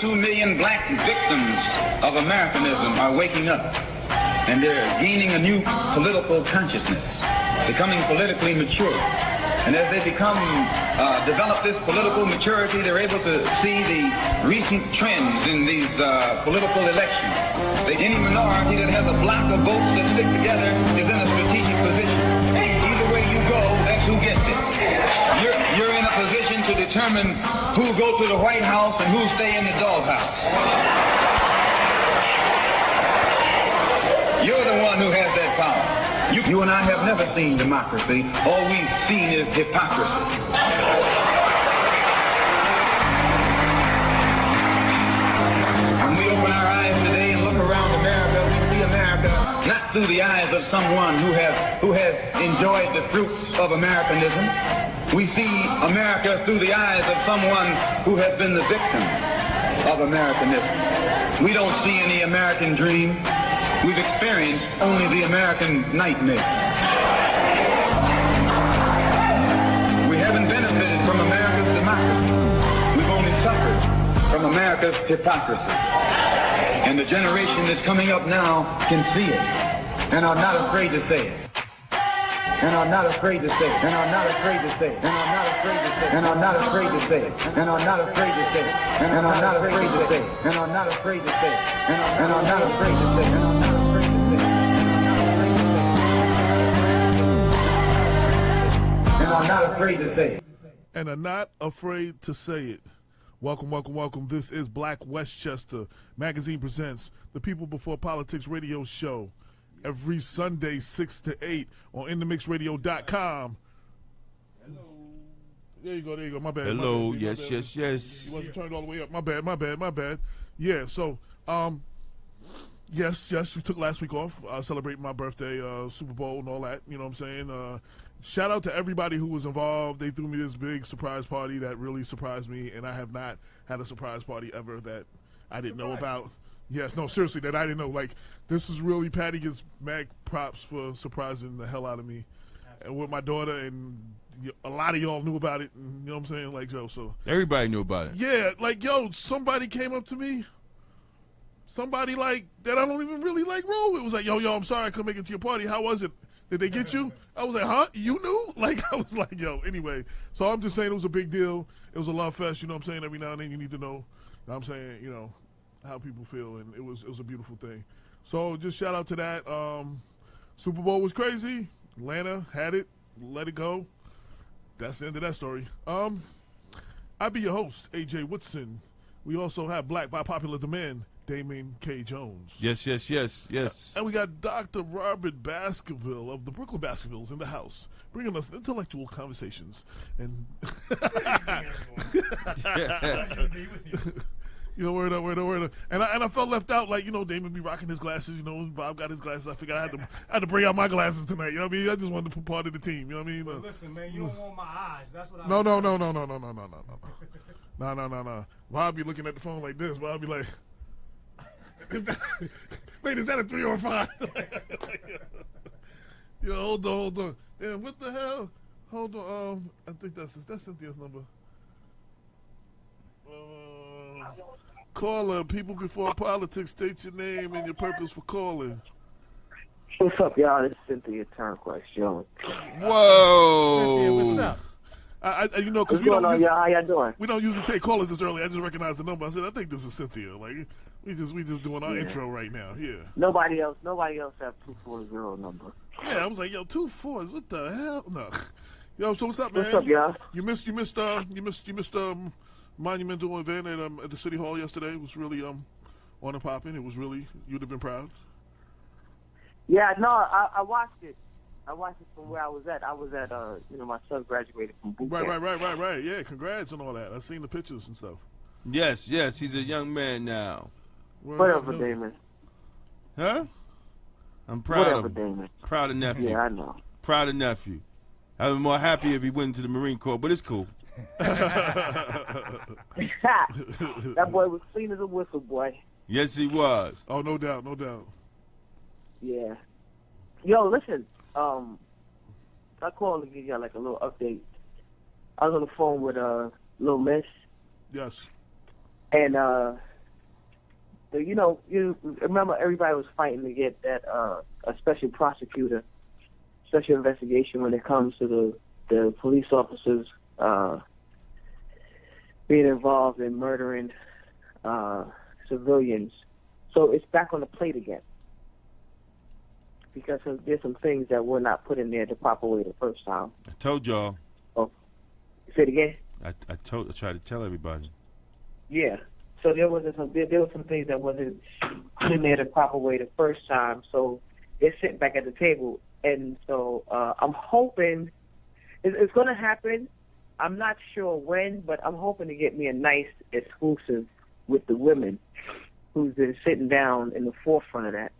2 million black victims of Americanism are waking up, and they're gaining a new political consciousness, becoming politically mature. And as they develop this political maturity, they're able to see the recent trends in these political elections. Any minority that has a block of votes that stick together is in a strategic position. Either way you go, that's who gets it. You're in a position to determine who go to the White House and who stay in the doghouse. You're the one who has that power. You and I have never seen democracy. All we've seen is hypocrisy. When we open our eyes today and look around America, we see America not through the eyes of someone who has enjoyed the fruits of Americanism. We see America through the eyes of someone who has been the victim of Americanism. We don't see any American dream. We've experienced only the American nightmare. We haven't benefited from America's democracy. We've only suffered from America's hypocrisy. And the generation that's coming up now can see it and are not afraid to say it. And are not afraid to say it. And are not afraid to say it. And are not afraid to say it. And are not afraid to say it. And are not afraid to say it. And are not afraid to say it. And are not afraid to say it. And are not afraid to say it. And are not afraid to say it. And are not afraid to say it. And are not afraid to say it. Welcome, welcome, welcome. This is Black Westchester Magazine presents the People Before Politics radio show every Sunday 6 to 8 on InTheMixRadio.com. Hello. There you go. My bad. Hello. My bad. Yes. You wasn't turned all the way up. My bad. Yeah. So, yes. We took last week off, celebrating my birthday, Super Bowl and all that. You know what I'm saying? Shout out to everybody who was involved. They threw me this big surprise party that really surprised me, and I have not had a surprise party ever that I didn't know about. Yes, no, seriously, that I didn't know. Like, this is really, Patty gets mad props for surprising the hell out of me. And with my daughter, and a lot of y'all knew about it, and, you know what I'm saying? Like, yo, so. Everybody knew about it. Yeah, like, yo, somebody came up to me. Somebody, like, that I don't even really, like, roll with. It was like, yo, I'm sorry I couldn't make it to your party. How was it? Did they get you? I was like, huh? You knew? Like, I was like, yo, anyway. So I'm just saying it was a big deal. It was a love fest, you know what I'm saying? Every now and then you need to know, you know what I'm saying, you know, how people feel, and it was a beautiful thing. So just shout out to that. Super Bowl was crazy. Atlanta had it, let it go. That's the end of that story. I'll be your host, AJ Woodson. We also have Black by Popular Demand, Damon K. Jones. Yes. And we got Dr. Robert Baskerville of the Brooklyn Baskervilles in the house, bringing us intellectual conversations. And you know, word up. And I felt left out, like, you know, Damon be rocking his glasses, you know, Bob got his glasses. I figured I had to bring out my glasses tonight, you know what I mean? I just wanted to put part of the team, you know what I mean? Well, listen, man, you don't want my eyes. That's what I No. No. Bob be looking at the phone like this. Bob be like, wait, is that a 3 or a 5? Yo, hold on. Damn, what the hell? Hold on. I think that's Cynthia's number. Caller, People Before Politics, state your name and your purpose for calling. What's up, y'all? This is Cynthia Turnquest Jones. Whoa. Cynthia, what's up? You know, because What's going on, y'all? How y'all doing? We don't usually take callers this early. I just recognized the number. I said, I think this is Cynthia. Like, we just doing our intro right now. Yeah. Nobody else have 240 number. Yeah, I was like, yo, 2 4s. What the hell? No. Yo, so what's up, man? What's up, y'all? You missed monumental event at the City Hall yesterday. It was really on and popping. It was really, you'd have been proud. Yeah, no, I watched it. I watched it from where I was at. I was at, my son graduated from boot camp. Right. Yeah, congrats and all that. I've seen the pictures and stuff. Yes, he's a young man now. Whatever, Damon. Huh? I'm proud of him. Damon. Proud of nephew. Yeah, I know. Proud of nephew. I'd be more happy if he went into the Marine Corps, but it's cool. That boy was clean as a whistle, boy. Yes, he was. Oh, no doubt. Yeah. Yo, listen. I called to give y'all like a little update. I was on the phone with Lil Miss. Yes. And you remember everybody was fighting to get that a special prosecutor, special investigation when it comes to the police officers being involved in murdering civilians. So it's back on the plate again because there's some things that were not put in there the proper way the first time. I told y'all. Oh, say it again. I tried to tell everybody. Yeah. So there were some things that wasn't put in there the proper way the first time. So they're sitting back at the table, and so I'm hoping it's going to happen. I'm not sure when, but I'm hoping to get me a nice exclusive with the women who's been sitting down in the forefront of that.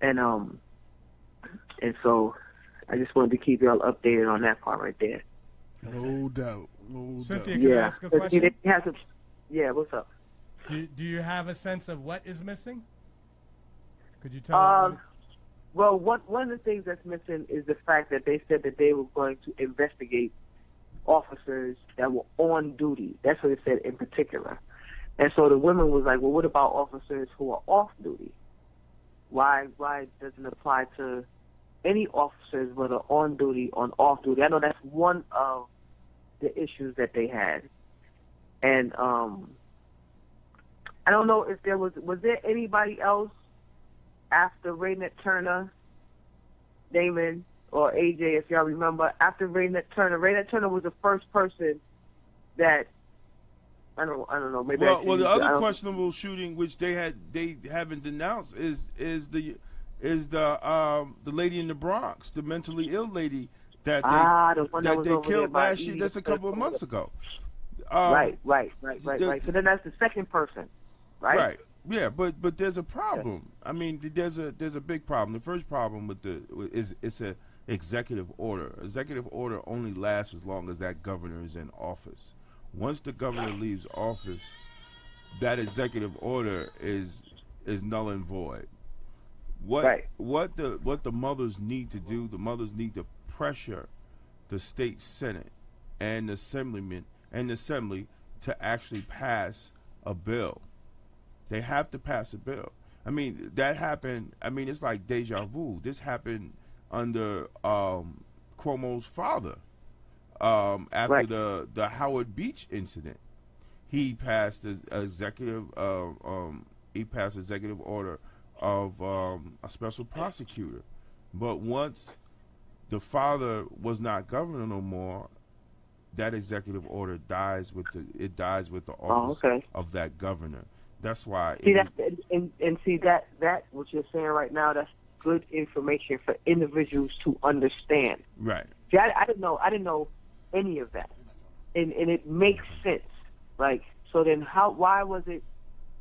And so I just wanted to keep y'all updated on that part right there. No doubt. No Cynthia, doubt. can I ask a question? Yeah, what's up? Do you have a sense of what is missing? Could you tell me? Well, one of the things that's missing is the fact that they said that they were going to investigate officers that were on duty. That's what it said in particular. And so the women was like, well, what about officers who are off duty? Why doesn't it apply to any officers whether on duty or off duty? I know that's one of the issues that they had. And I don't know if there was there anybody else after Raynette Turner, Damon, or AJ, if y'all remember, after Raynette Turner was the first person that I don't know. Maybe well, the other questionable shooting, which they haven't denounced, is the lady in the Bronx, the mentally ill lady that they killed last year. That's a couple of months ago. Right. So then that's the second person, right? Right. Yeah, but there's a problem. Yeah. I mean, there's a big problem. The first problem is it's a executive order. Executive order only lasts as long as that governor is in office. Once the governor leaves office, that executive order is null and void. What the mothers need to do, the mothers need to pressure the state senate and the assembly to actually pass a bill. They have to pass a bill. I mean, that happened. I mean, it's like deja vu. This happened under Cuomo's father. After the Howard Beach incident, he passed the executive order of a special prosecutor. But once the father was not governor no more, that executive order dies with the office of that governor. That's why. See that what you're saying right now. That's good information for individuals to understand. Right. See, I didn't know any of that, and it makes sense. Like, so then why was it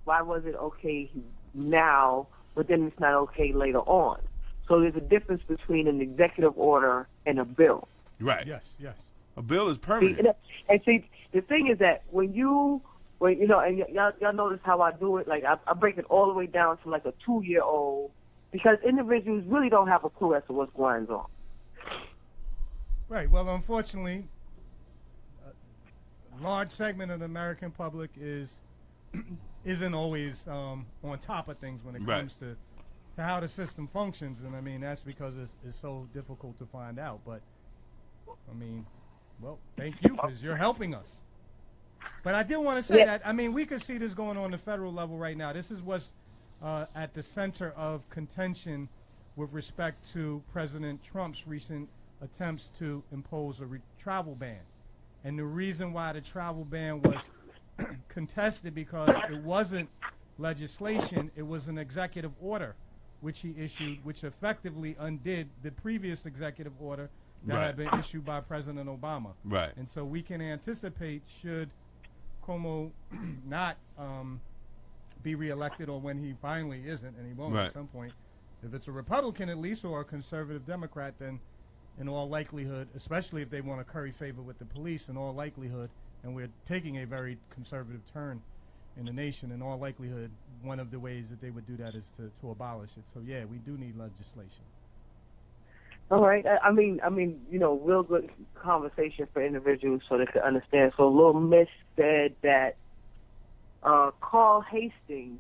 okay now, but then it's not okay later on? So there's a difference between an executive order and a bill. Right. Yes. A bill is permanent. And see, the thing is that when y'all notice how I do it, like I break it all the way down to like a 2-year-old, because individuals really don't have a clue as to what's going on. Right. Well, unfortunately, a large segment of the American public isn't always on top of things when it comes to how the system functions, and I mean that's because it's so difficult to find out. But I mean, well, thank you because you're helping us. But I did want to say that, I mean, we could see this going on the federal level right now. This is what's at the center of contention with respect to President Trump's recent attempts to impose a travel ban. And the reason why the travel ban was contested because it wasn't legislation, it was an executive order which he issued, which effectively undid the previous executive order that had been issued by President Obama. Right. And so we can anticipate, should Cuomo not be reelected, or when he finally isn't, and he won't at some point, if it's a Republican at least or a conservative Democrat, then in all likelihood, especially if they want to curry favor with the police, in all likelihood, and we're taking a very conservative turn in the nation, in all likelihood, one of the ways that they would do that is to abolish it. So yeah, we do need legislation. All right. I mean, real good conversation for individuals so they can understand. So Lil Miss said that Carl Hastings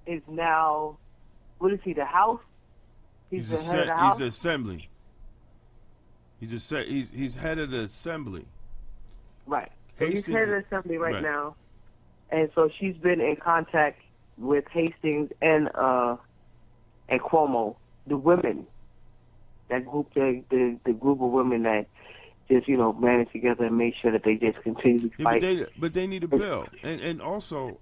is now, what is he, the House? He's the head of the House? He's the Assembly. He's head of the Assembly. Right. So he's head of the Assembly right now. And so she's been in contact with Hastings and Cuomo, the women, that group, the group of women that just, you know, banded together and made sure that they just continue to fight. But they need a bill, and also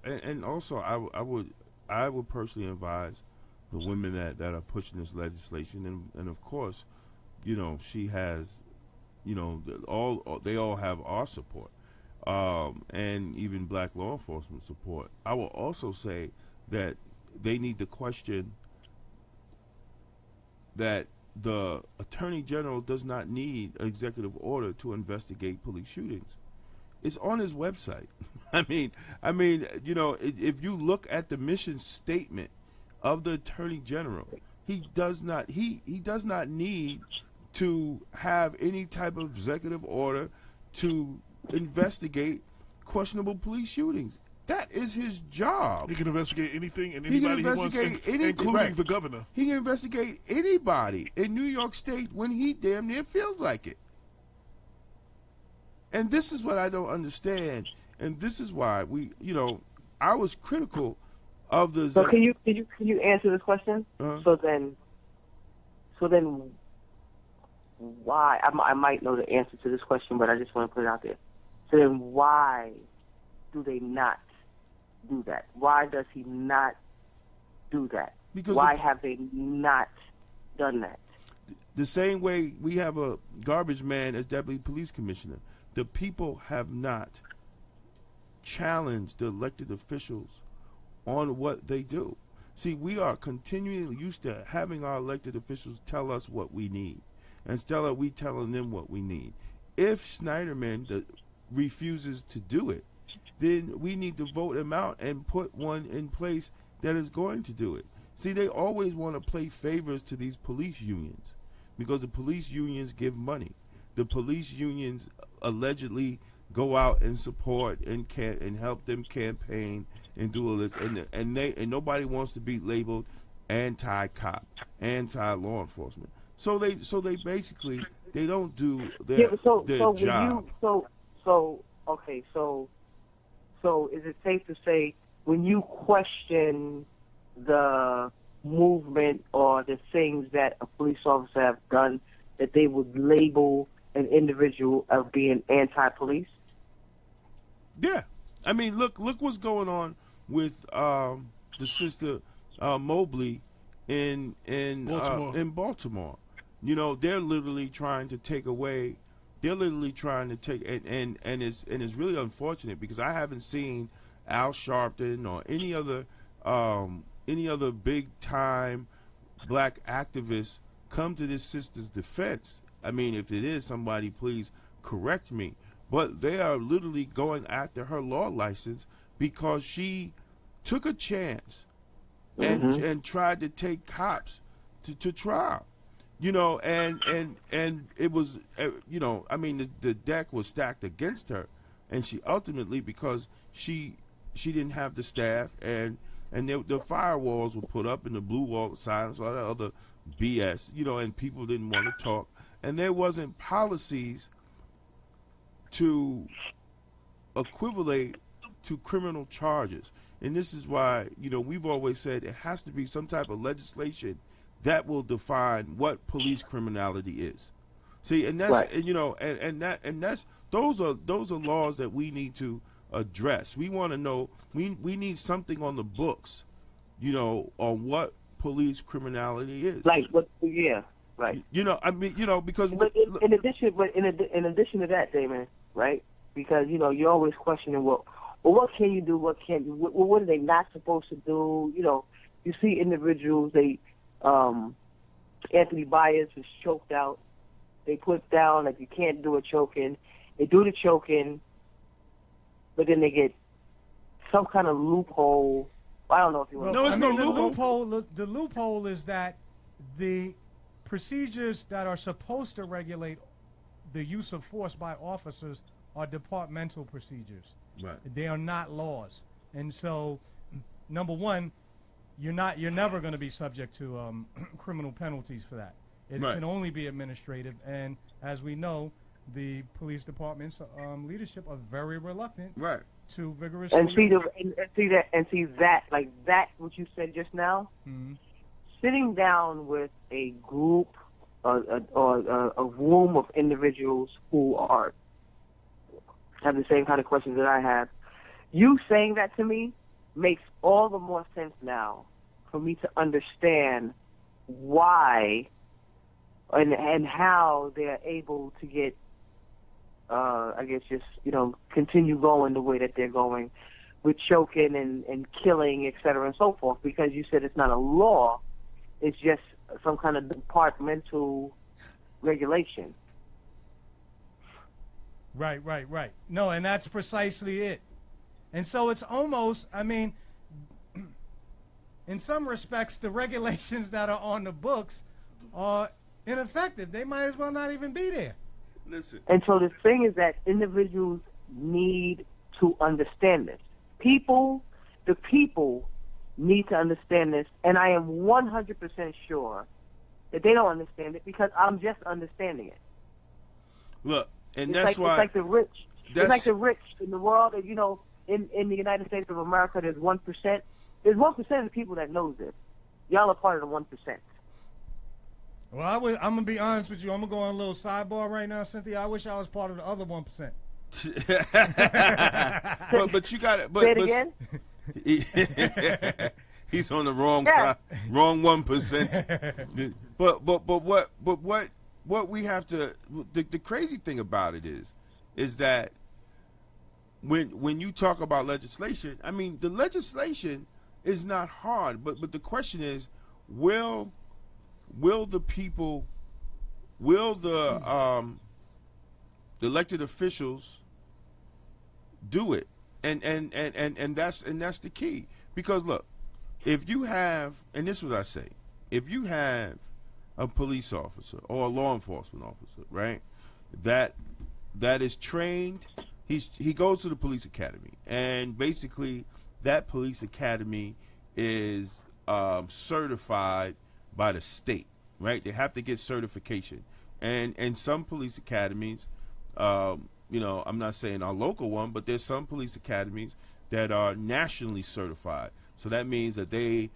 I would personally advise the women that are pushing this legislation, and of course, you know, she has, you know, they all have our support, and even black law enforcement support. I will also say that they need to question that the Attorney General does not need an executive order to investigate police shootings. It's on his website. I mean, you know, if you look at the mission statement of the Attorney General, he does not need to have any type of executive order to investigate questionable police shootings. That is his job. He can investigate anything and anybody he wants, including the governor. He can investigate anybody in New York State when he damn near feels like it. And this is what I don't understand, and this is why I was critical of the. So can you answer this question? So then, why? I might know the answer to this question, but I just want to put it out there. So then, why do they not do that? Why does he not do that? Because why have they not done that? The same way we have a garbage man as deputy police commissioner, the people have not challenged the elected officials on what they do. See, we are continually used to having our elected officials tell us what we need, instead of we telling them what we need. If Snyderman refuses to do it, then we need to vote him out and put one in place that is going to do it. See, they always want to play favors to these police unions because the police unions give money. The police unions allegedly go out and support and help them campaign and do all this, and nobody wants to be labeled anti-cop, anti-law enforcement. So they basically they don't do their job. So is it safe to say when you question the movement or the things that a police officer have done, that they would label an individual as being anti-police? Yeah, I mean, look what's going on with the sister Mobley in Baltimore. You know, they're literally trying to take away. They're literally trying to take, and it's really unfortunate because I haven't seen Al Sharpton or any other big time black activist come to this sister's defense. I mean, if it is somebody, please correct me. But they are literally going after her law license because she took a chance and tried to take cops to trial. You know, and it was, you know, I mean, the deck was stacked against her, and she ultimately, because she didn't have the staff, and the firewalls were put up, and the blue wall signs, all that other BS, you know, and people didn't want to talk, and there wasn't policies to equivalate to criminal charges, and this is why, you know, we've always said it has to be some type of legislation that will define what police criminality is. See, and that's right. And, you know, and that's those are laws that we need to address. We want to know we need something on the books, you know, on what police criminality is. Like what? Yeah, right. You know, I mean, you know, because in addition to that, Damon, right? Because you know you're always questioning what can you do? What can't you? What are they not supposed to do? You know, you see individuals Anthony Byers was choked out. They put down like you can't do a choking. They do the choking, but then they get some kind of loophole. I don't know if you want. No, it's no loophole. The loophole is that the procedures that are supposed to regulate the use of force by officers are departmental procedures. Right. They are not laws. And so, number one, you're never going to be subject to criminal penalties for that. It can only be administrative, and as we know, the police department's leadership are very reluctant to vigorously and see that what you said just now. Mm-hmm. Sitting down with a group or a room of individuals who have the same kind of questions that I have. You saying that to me makes all the more sense now for me to understand why and how they're able to get, I guess, just, continue going the way that they're going with choking and killing, et cetera, and so forth, because you said it's not a law, it's just some kind of departmental regulation. Right. No, and that's precisely it. And so it's almost, in some respects, the regulations that are on the books are ineffective. They might as well not even be there. Listen. And so the thing is that individuals need to understand this. The people need to understand this, and I am 100% sure that they don't understand it because I'm just understanding it. Look, and it's why... It's like the rich. It's like the rich in the world. In the United States of America, there's 1%. There's 1% of the people that knows this. Y'all are part of the 1%. Well, I'm going to be honest with you. I'm going to go on a little sidebar right now, Cynthia. I wish I was part of the other 1%. but you got it. Say it again? He's on the wrong side, wrong 1%. But what we have to, the crazy thing about it is that when you talk about legislation, the legislation is not hard, but the question is, will the people, the elected officials do it? And that's the key. Because look, if you have, and this is what I say, if you have a police officer or a law enforcement officer, right, that is trained, he goes to the police academy, and basically that police academy is certified by the state, right? They have to get certification, and some police academies, I'm not saying our local one, but there's some police academies that are nationally certified. So that means that they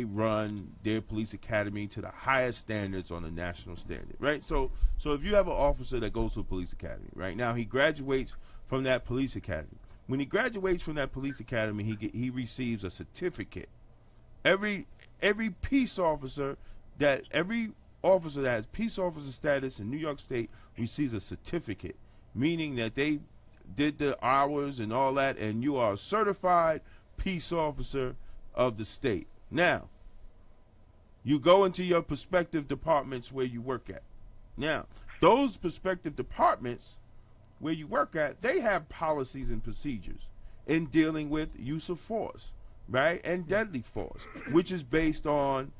run their police academy to the highest standards on the national standard, right? So if you have an officer that goes to a police academy, right now he graduates from that police academy. When he graduates from that police academy, he receives a certificate. Every peace officer that has peace officer status in New York State receives a certificate, meaning that they did the hours and all that, and you are a certified peace officer of the state. Now, you go into your prospective departments where you work at. Now, those prospective departments where you work at, they have policies and procedures in dealing with use of force, right, and deadly force, which is based on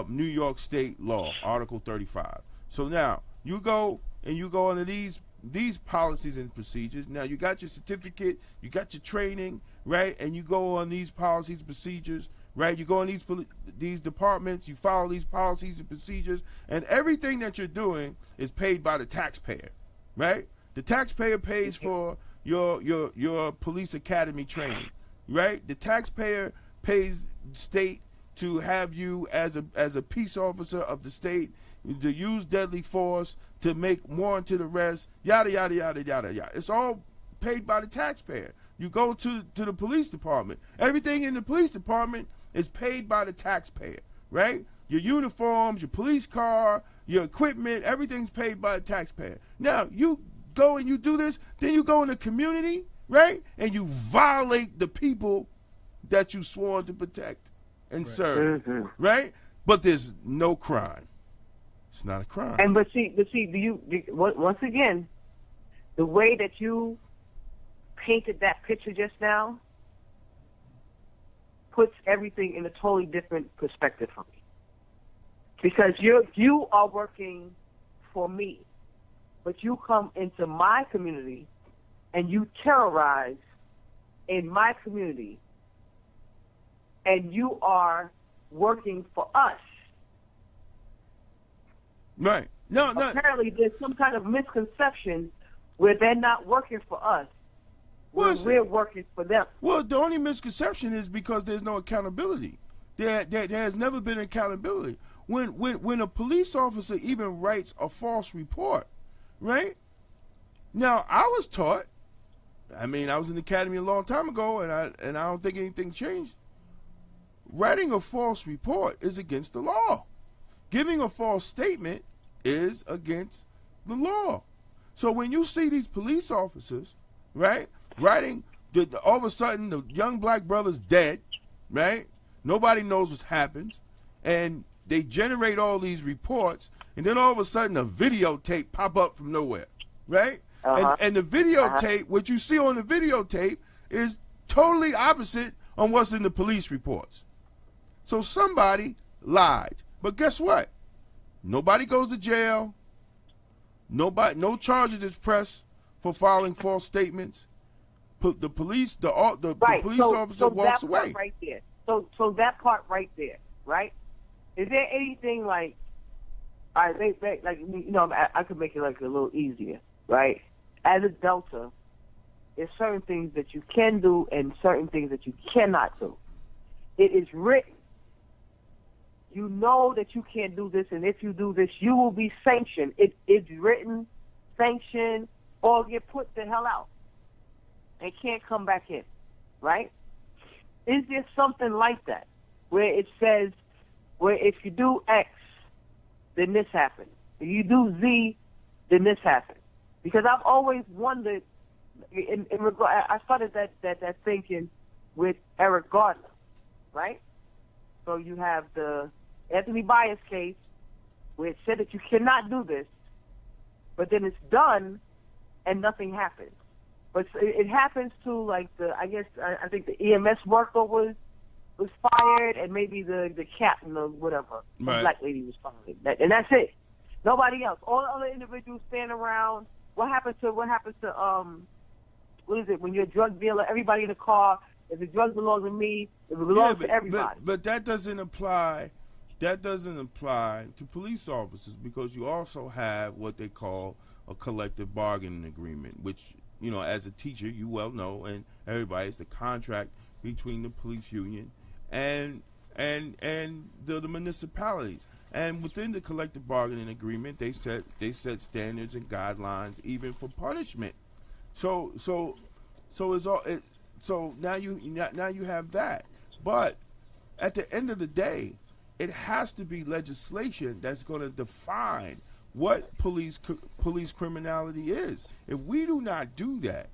New York State law, Article 35. So now, you go into these policies and procedures. Now, you got your certificate, you got your training, right, and you go on these policies and procedures, right? You go in these departments, you follow these policies and procedures, and everything that you're doing is paid by the taxpayer, right? The taxpayer pays for your police academy training, right? The taxpayer pays state to have you as a peace officer of the state, to use deadly force, to make warranted arrests, yada yada yada yada yada. It's all paid by the taxpayer. You go to the police department. Everything in the police department is paid by the taxpayer, right? Your uniforms, your police car, your equipment, everything's paid by the taxpayer. Now, you go and you do this, then you go in the community, right? And you violate the people that you swore to protect and serve, right? But there's no crime. It's not a crime. And but see, once again, the way that you painted that picture just now puts everything in a totally different perspective for me. Because you are working for me, but you come into my community and you terrorize in my community and you are working for us. Right. No. Apparently, there's some kind of misconception where they're not working for us. We're working for them. Well, the only misconception is because there's no accountability. There has never been accountability. When a police officer even writes a false report, right? Now, I was taught, I mean, I was in the academy a long time ago, and I don't think anything changed. Writing a false report is against the law. Giving a false statement is against the law. So when you see these police officers, right, writing, all of a sudden the young black brother's dead, right? Nobody knows what happens, and they generate all these reports, and then all of a sudden a videotape pop up from nowhere, right? And the videotape, what you see on the videotape is totally opposite on what's in the police reports. So somebody lied. But guess what? Nobody goes to jail. No charges is pressed for filing false statements. The police, the police officer walks away. Right there. So that part right there, right? Is there anything like, all right, I could make it like a little easier, right? As a Delta, there's certain things that you can do and certain things that you cannot do. It is written. You know that you can't do this, and if you do this, you will be sanctioned. It's written, sanctioned, or get put the hell out and can't come back in, right? Is there something like that where it says, where if you do X, then this happens. If you do Z, then this happens? Because I've always wondered, in regard, I started that thinking with Eric Gardner, right? So you have the Anthony Bias case where it said that you cannot do this, but then it's done and nothing happens. But it happens to, like, I think the EMS worker was fired, and maybe the captain or whatever, the black lady was fired. And that's it. Nobody else. All the other individuals stand around. What happens to what is it, when you're a drug dealer, everybody in the car, if the drug belongs to me, if it belongs to everybody. But that doesn't apply to police officers, because you also have what they call a collective bargaining agreement, which, as a teacher, you well know, and everybody, it's the contract between the police union and the municipalities. And within the collective bargaining agreement, they set standards and guidelines even for punishment. So now you have that. But at the end of the day, it has to be legislation that's going to define what police criminality is. If we do not do that,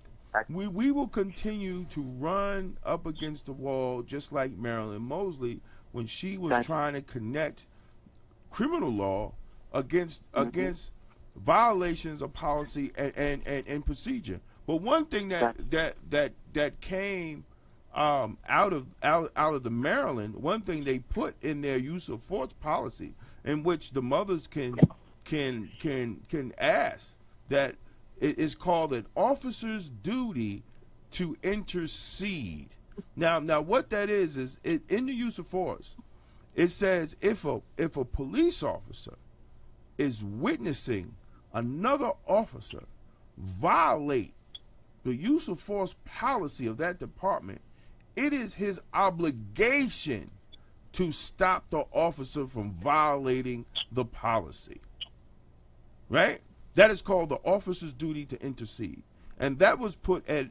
we will continue to run up against the wall, just like Marilyn Mosley when she was trying to connect criminal law against violations of policy and procedure. But one thing that came out of the Maryland, one thing they put in their use of force policy, in which the mothers can ask, that it is called an officer's duty to intercede. Now what that is in the use of force, it says if a police officer is witnessing another officer violate the use of force policy of that department, it is his obligation to stop the officer from violating the policy. Right? That is called the officer's duty to intercede, and that was put in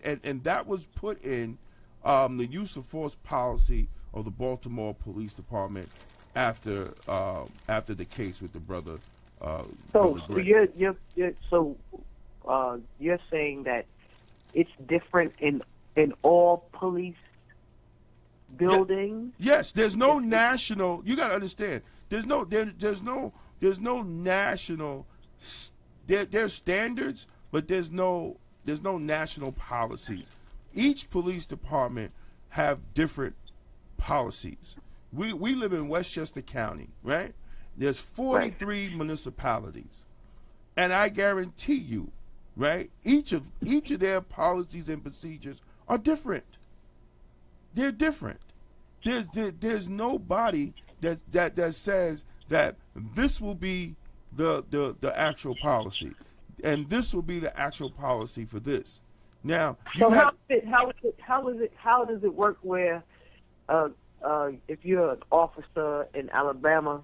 the use of force policy of the Baltimore Police Department after the case with the brother. So you're saying that it's different in all police buildings? Yes, there's no national. You got to understand. There's no national. There's standards, but there's no national policies. Each police department have different policies. We live in Westchester County, right? There's 43 municipalities, and I guarantee you, right? Each of their policies and procedures are different. They're different. there's nobody that says that this will be the actual policy, and this will be the actual policy for this. Now, so how does it work where if you're an officer in Alabama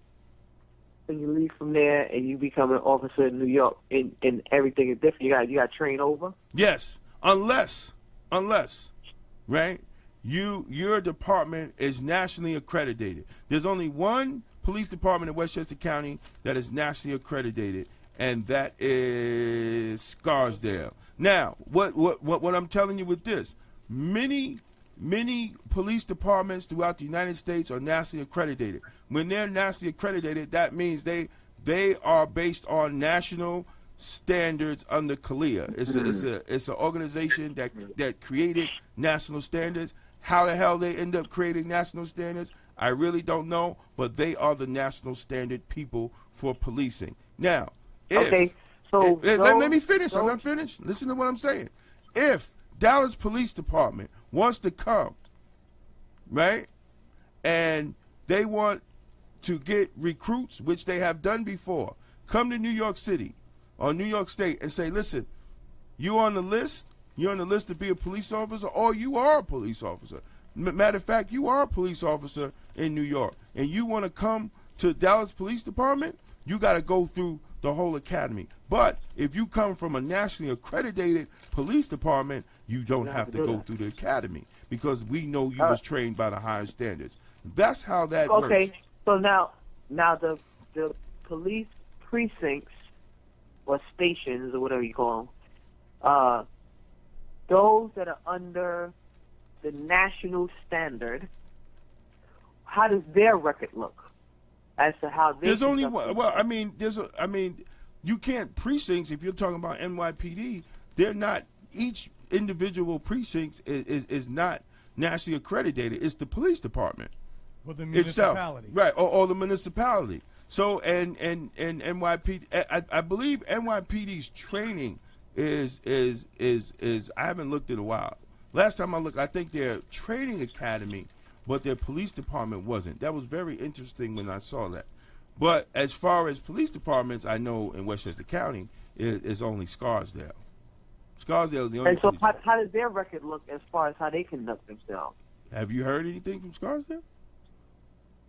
and you leave from there and you become an officer in New York and everything is different, you got to train over? Yes, unless right, your department is nationally accredited. There's only one police department in Westchester County that is nationally accredited, and that is Scarsdale. Now, what I'm telling you with this, many police departments throughout the United States are nationally accredited. When they're nationally accredited, that means they are based on national standards under CALEA. It's an organization that created national standards. How the hell they end up creating national standards, I really don't know, but they are the national standard people for policing. Now, let me finish. I'm not finished. Listen to what I'm saying. If Dallas Police Department wants to come, right, and they want to get recruits, which they have done before, come to New York City or New York State and say, listen, you on the list? You're on the list to be a police officer, or you are a police officer. Matter of fact, you are a police officer in New York, and you want to come to Dallas Police Department, you got to go through the whole academy. But if you come from a nationally accredited police department, you don't have to go through the academy, because we know you was trained by the higher standards. That's how that works. Okay, so now the police precincts or stations or whatever you call them, those that are under the national standard, how does their record look as to how they? There's only one. Well, you can't precincts. If you're talking about NYPD, they're not. Each individual precinct is not nationally accredited. It's the police department. Well, the municipality, right? Or the municipality. So and NYPD, I believe NYPD's training is I haven't looked in a while. Last time I looked, I think their training academy, but their police department wasn't. That was very interesting when I saw that. But as far as police departments, I know in Westchester County is only Scarsdale. Scarsdale is the only. And so, how does their record look as far as how they conduct themselves? Have you heard anything from Scarsdale?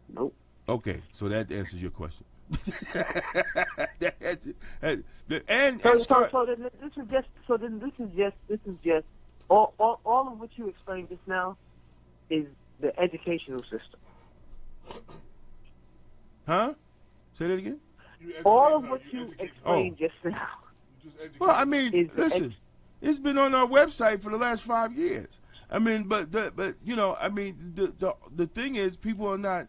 Nope. Okay, so that answers your question. This is just all of what you explained just now is the educational system. Huh? Say that again? All of what you explained just now. Well, I mean, listen, it's been on our website for the last 5 years. I mean, but you know, I mean, the thing is, the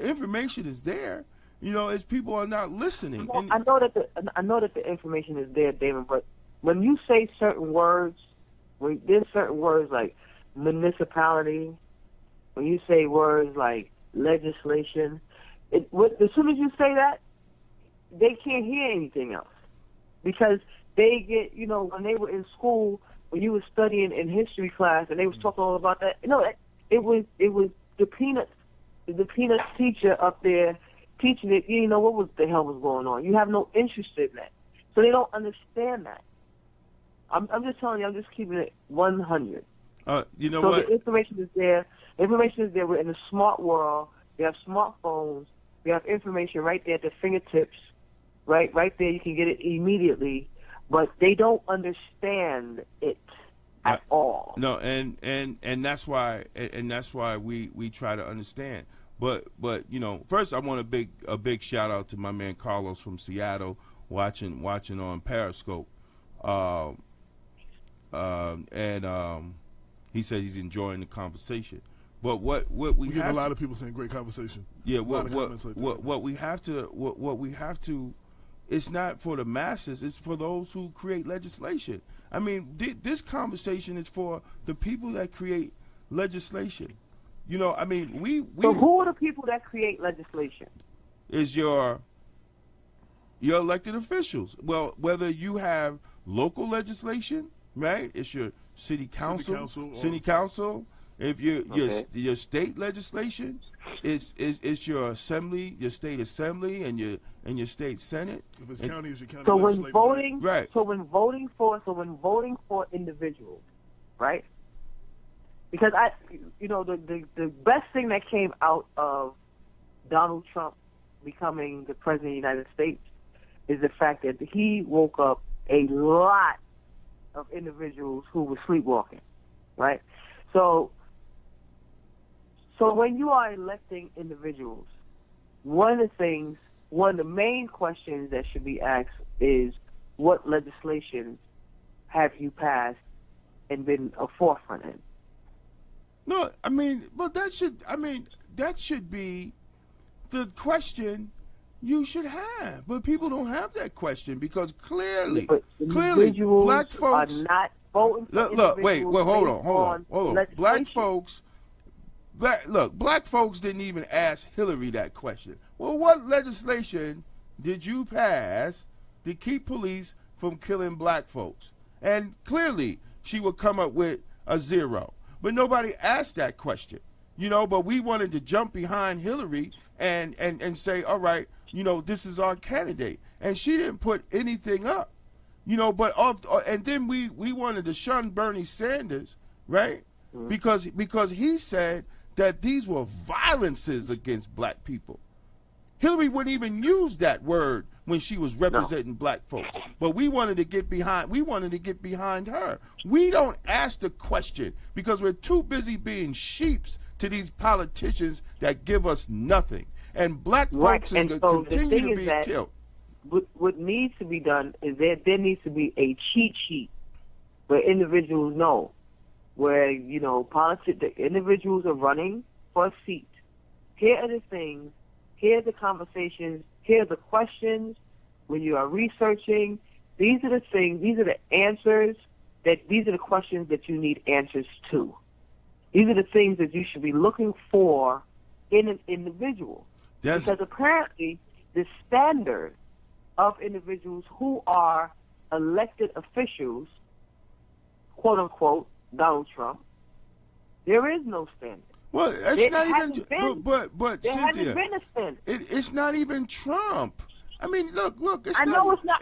information is there. You know, it's people are not listening. I know that the information is there, Damon. But when you say certain words, when there's certain words like municipality, when you say words like legislation, as soon as you say that, they can't hear anything else, because they get, you know, when they were in school, when you were studying in history class, and they was talking all about that. You know, it was the peanuts teacher up there teaching it. You didn't know what the hell was going on. You have no interest in that, so they don't understand that. I'm just telling you. I'm just keeping it 100. You know so what? The information is there. Information is there. We're in a smart world. We have smartphones. We have information right there at the fingertips. Right there. You can get it immediately. But they don't understand it at all. No, and that's why we try to understand. But you know, first I want a big shout out to my man Carlos from Seattle watching on Periscope. He said he's enjoying the conversation. But what we get a lot of people saying great conversation. Yeah, what we have to it's not for the masses, it's for those who create legislation. I mean, this conversation is for the people that create legislation. You know, I mean, we So who are the people that create legislation? Is your elected officials. Well, whether you have local legislation, right? It's your city council, If your state legislation is your assembly, your state assembly, and your state senate. If it's county, it's your county So when legislators, voting, right? So when voting for individuals, right? Because the best thing that came out of Donald Trump becoming the president of the United States is the fact that he woke up a lot of individuals who were sleepwalking, right? So when you are electing individuals, one of the main questions that should be asked is, what legislation have you passed and been a forefront in? No, that should be the question you should have. But people don't have that question because clearly, black folks are not voting for look, wait, hold on. Black folks didn't even ask Hillary that question. Well, what legislation did you pass to keep police from killing black folks? And clearly, she would come up with a 0. But nobody asked that question, but we wanted to jump behind Hillary and say, all right, this is our candidate. And she didn't put anything up, and then we wanted to shun Bernie Sanders, right? Mm-hmm. Because he said that these were violences against black people. Hillary wouldn't even use that word when she was representing black folks. But we wanted to get behind her. We don't ask the question because we're too busy being sheeps to these politicians that give us nothing. And black folks is going to continue to be killed. What needs to be done is there needs to be a cheat sheet where individuals know where, the individuals are running for a seat. Here are the things, here are the conversations, here are the questions. When you are researching, these are the things, these are the answers, these are the questions that you need answers to. These are the things that you should be looking for in an individual. Because apparently the standard of individuals who are elected officials, quote unquote, Donald Trump, there is no standard. Well, it's not even. But there Cynthia, hasn't been a standard. It's not even Trump. I mean, look. I know it's not.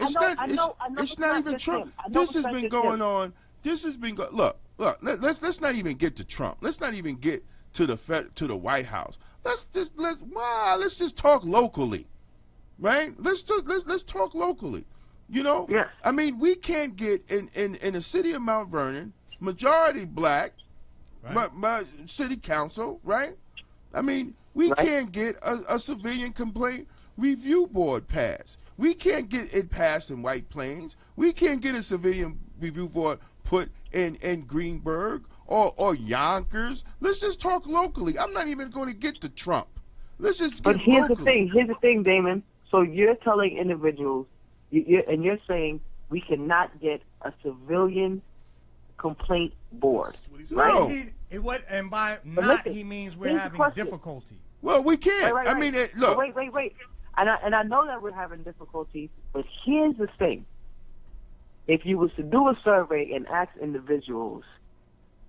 It's not even Trump. This has been going on. This has been look. Let's not even get to Trump. Let's not even get to the White House. Let's just talk locally, right? Let's talk locally. Yes. I mean, we can't get in the city of Mount Vernon, majority black, right. my city council, right? I mean, we can't get a civilian complaint review board passed. We can't get it passed in White Plains. We can't get a civilian review board put in Greenberg or Yonkers. Let's just talk locally. I'm not even going to get to Trump. Let's just get here's locally. Here's the thing, Damon. So you're telling individuals, you're saying we cannot get a civilian complaint board, no. right? And by not, he means we're having difficulty. Well, we can't. Right. I mean, look. Wait. And I know that we're having difficulty, but here's the thing. If you was to do a survey and ask individuals,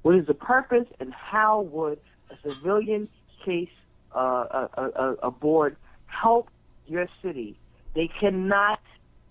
what is the purpose and how would a civilian case, a board help your city, they cannot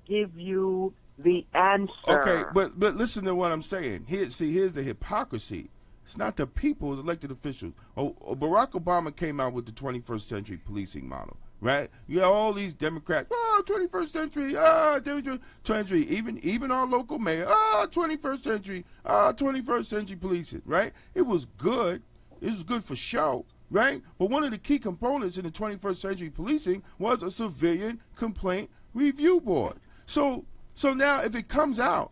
give you the answer. Okay, but listen to what I'm saying. Here's the hypocrisy. It's not the people, it's elected officials. Barack Obama came out with the 21st century policing model, right? You have all these Democrats, 21st century, 21st century, even our local mayor, 21st century, 21st century policing, right? It was good. It was good for show, right? But one of the key components in the 21st century policing was a civilian complaint review board. So now if it comes out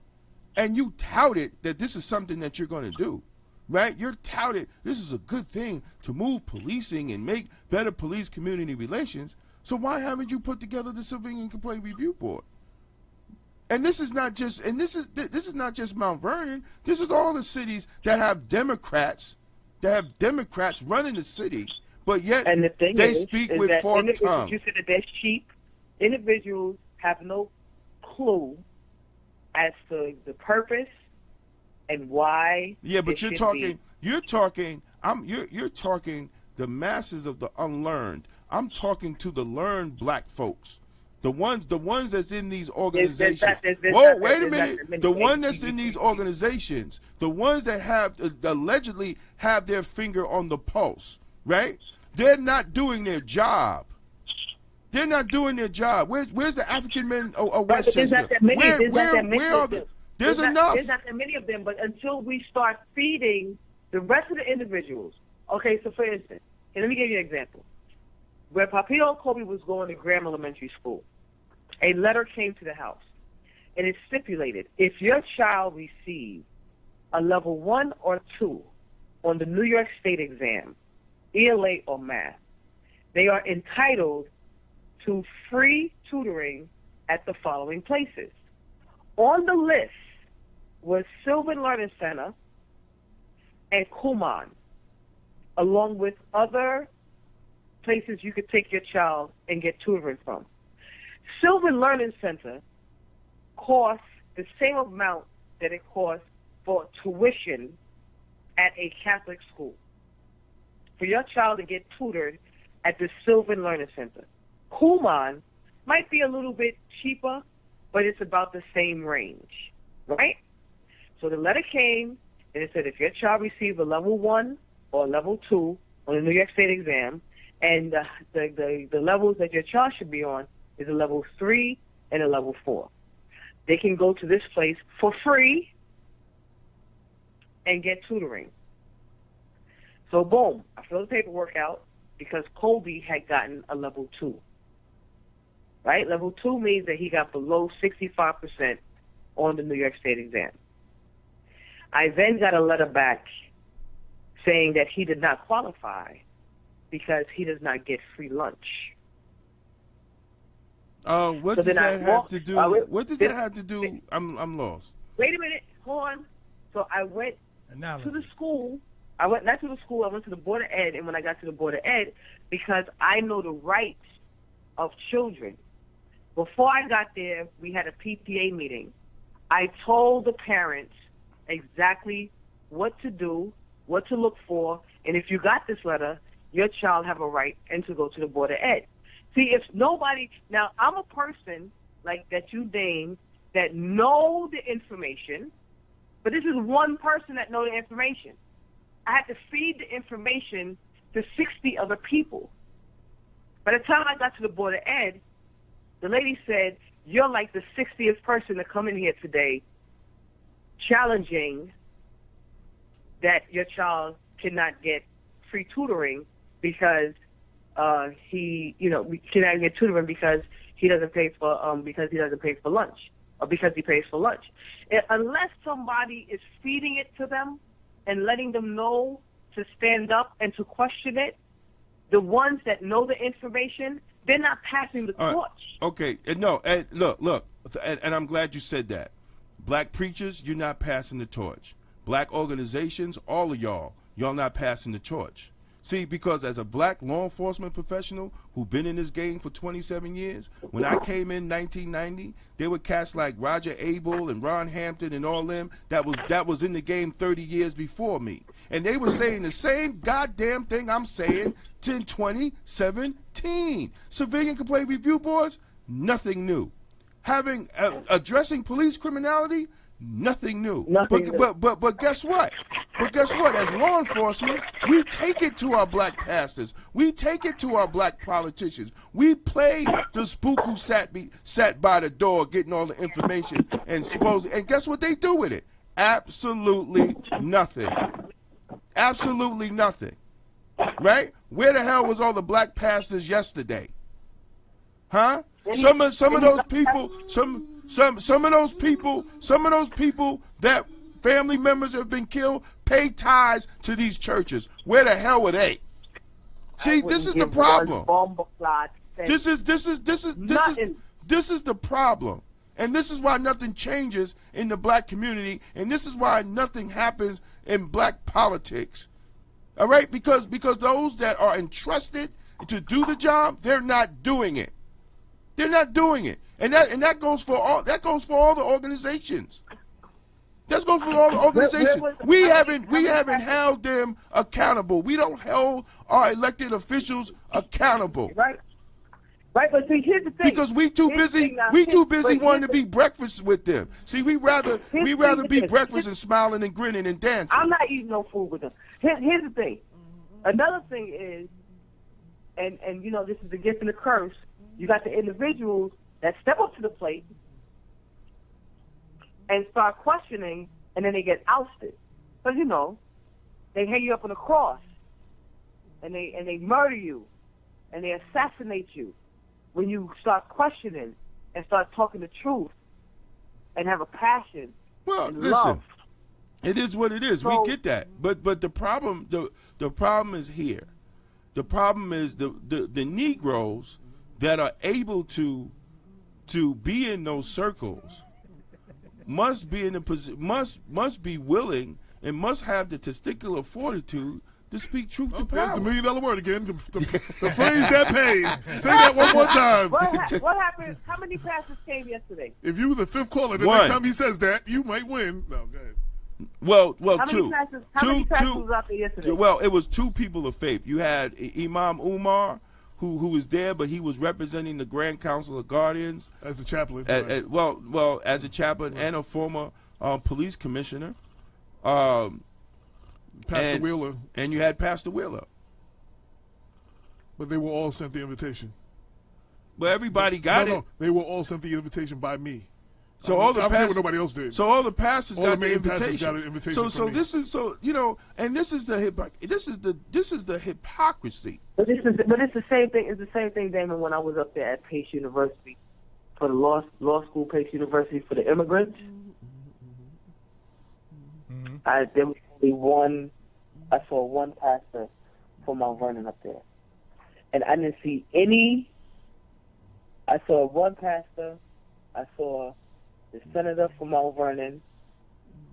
and you touted that this is something that you're going to do, right? You're touted this is a good thing to move policing and make better police-community relations. So why haven't you put together the civilian complaint review board? And this is not just not just Mount Vernon. This is all the cities that have Democrats running the city, but yet and the thing they is speak with forked tongue. You said that they're cheap. Individuals have no clue as to the purpose and why. Yeah, but you're talking You're talking the masses of the unlearned. I'm talking to the learned black folks. The ones that's in these organizations. Whoa, wait a minute. The one that's in these organizations, the ones that have allegedly have their finger on the pulse, right? They're not doing their job. They're not doing their job. Where's the African men of Westchester? There's not that many. There's enough. There's not that many of them, but until we start feeding the rest of the individuals. Okay, so for instance, and let me give you an example. Where Papio Kobe was going to Graham Elementary School, a letter came to the house, and it stipulated if your child received a level 1 or 2 on the New York State exam, ELA or math, they are entitled to free tutoring at the following places. On the list was Sylvan Learning Center and Kumon, along with other places you could take your child and get tutoring from. Sylvan Learning Center costs the same amount that it costs for tuition at a Catholic school. For your child to get tutored at the Sylvan Learning Center. Kumon might be a little bit cheaper, but it's about the same range, right? So the letter came, and it said if your child received a level 1 or level 2 on the New York State exam, and the levels that your child should be on is a level 3 and a level 4. They can go to this place for free and get tutoring. So boom, I filled the paperwork out because Kobe had gotten a level 2. Right? Level 2 means that he got below 65% on the New York State exam. I then got a letter back saying that he did not qualify because he does not get free lunch. What does that have to do? What does that have to do? I'm lost. Wait a minute, hold on. So I went to the school. I went not to the school. I went to the Board of Ed, and when I got to the Board of Ed, because I know the rights of children. Before I got there, we had a PTA meeting. I told the parents exactly what to do, what to look for, and if you got this letter, your child have a right and to go to the Board of Ed. See, if nobody, now I'm a person like that you named that know the information, but this is one person that know the information. I had to feed the information to 60 other people. By the time I got to the Board of Ed, the lady said, you're like the 60th person to come in here today challenging that your child cannot get free tutoring because he cannot get tutoring because he doesn't pay for lunch or because he pays for lunch. Unless somebody is feeding it to them and letting them know to stand up and to question it, the ones that know the information, they're not passing the torch. Okay, no, and look, and I'm glad you said that. Black preachers, you're not passing the torch. Black organizations, all of y'all not passing the torch. See, because as a black law enforcement professional who's been in this game for 27 years, when I came in 1990, there were cats like Roger Abel and Ron Hampton and all them that was in the game 30 years before me. And they were saying the same goddamn thing I'm saying in 2017. Civilian complaint review boards, nothing new. Addressing police criminality, nothing new. But guess what? As law enforcement, we take it to our black pastors. We take it to our black politicians. We play the spook who sat by the door getting all the information and guess what they do with it? Absolutely nothing. Absolutely nothing. Right? Where the hell was all the black pastors yesterday? Huh? Some of those people that family members have been killed pay ties to these churches. Where the hell were they? See, this is the problem. This is the problem. And this is why nothing changes in the black community, and this is why nothing happens in black politics. All right? Because those that are entrusted to do the job, they're not doing it. They're not doing it. And that goes for all the organizations. That goes for all the organizations. Where We haven't held them accountable. We don't hold our elected officials accountable. Right. Right, but see, here's the thing. Because we too busy wanting to be breakfast with them. See, we rather be breakfast and smiling and grinning and dancing. I'm not eating no food with them. Here's the thing. Another thing is, and you know, this is the gift and the curse. You got the individuals that step up to the plate and start questioning, and then they get ousted. Because, you know, they hang you up on a cross, and they murder you, and they assassinate you when you start questioning and start talking the truth and have a passion and listen, love. It is what it is. So, we get that. But the problem is here. The problem is the Negroes that are able to be in those circles must be in the must be willing and must have the testicular fortitude to speak truth to There's power. the $1 million word again. The phrase that pays. Say that one more time. What happened? How many pastors came yesterday? If you were the fifth caller, the One. next time he says that, you might win. No, go ahead. Well, How two. many pastors was out there yesterday? Well, it was two people of faith. You had Imam Umar, who was there, but he was representing the Grand Council of Guardians. As the chaplain. Well, as a chaplain and a former police commissioner. Pastor Wheeler. And you had Pastor Wheeler. But they were all sent the invitation. But everybody got it. No, they were all sent the invitation by me. So all the I'm pastors, what nobody else did. So all the pastors all got the main invitation. pastors got an invitation. So from this me. is and this is the hypocrisy. But it's the same thing. It's the same thing, Damon. When I was up there at Pace University for the law school, Pace University for the immigrants, there was only one. I saw one pastor from Mount Vernon up there, and I didn't see any. I saw one pastor. I saw the senator from Mount Vernon,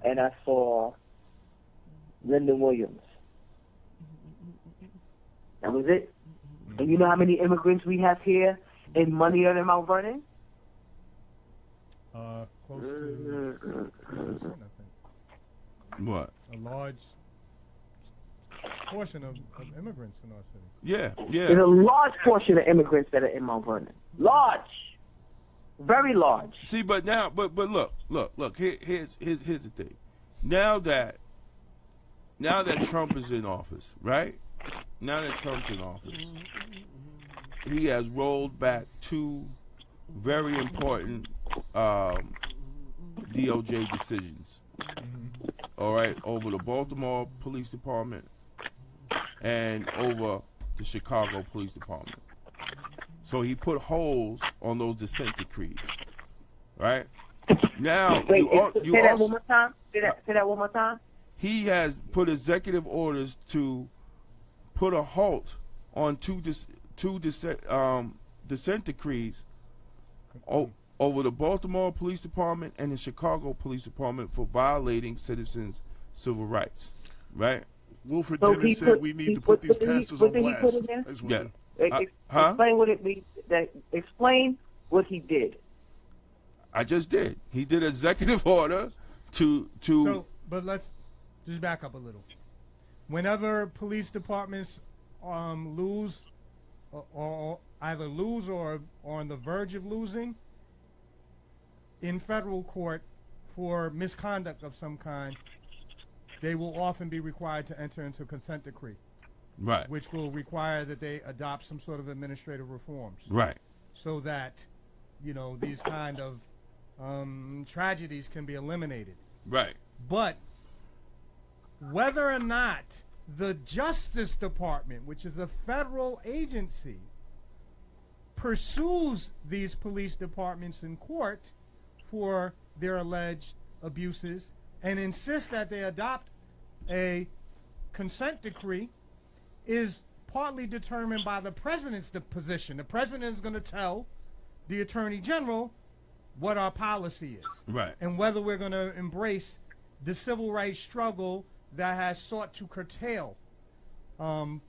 and I saw Lyndon Williams. That was it. And you know how many immigrants we have here in Moneyer and Mount Vernon? Close to 100%, I think. What? A large portion of immigrants in our city. Yeah. There's a large portion of immigrants that are in Mount Vernon. Large. Very large. See, but look. Here's the thing. Now that Trump is in office, right? Now that Trump's in office, he has rolled back two very important DOJ decisions. All right, over the Baltimore Police Department and over the Chicago Police Department. So he put holes on those dissent decrees, right? Now, Wait, you say that also, one more time. Say that one more time. He has put executive orders to put a halt on two dissent decrees over the Baltimore Police Department and the Chicago Police Department for violating citizens' civil rights, right? Wilfred So Dennis said we need to put these pastors on blast. Explain what it means. Explain what he did. I just did. He did executive order to. So, but let's just back up a little. Whenever police departments lose, or either lose or are on the verge of losing, in federal court for misconduct of some kind, they will often be required to enter into a consent decree. Right. Which will require that they adopt some sort of administrative reforms. Right. So that, these kind of tragedies can be eliminated. Right. But whether or not the Justice Department, which is a federal agency, pursues these police departments in court for their alleged abuses and insists that they adopt a consent decree is partly determined by the president's position. The president is going to tell the attorney general what our policy is. Right. And whether we're going to embrace the civil rights struggle that has sought to curtail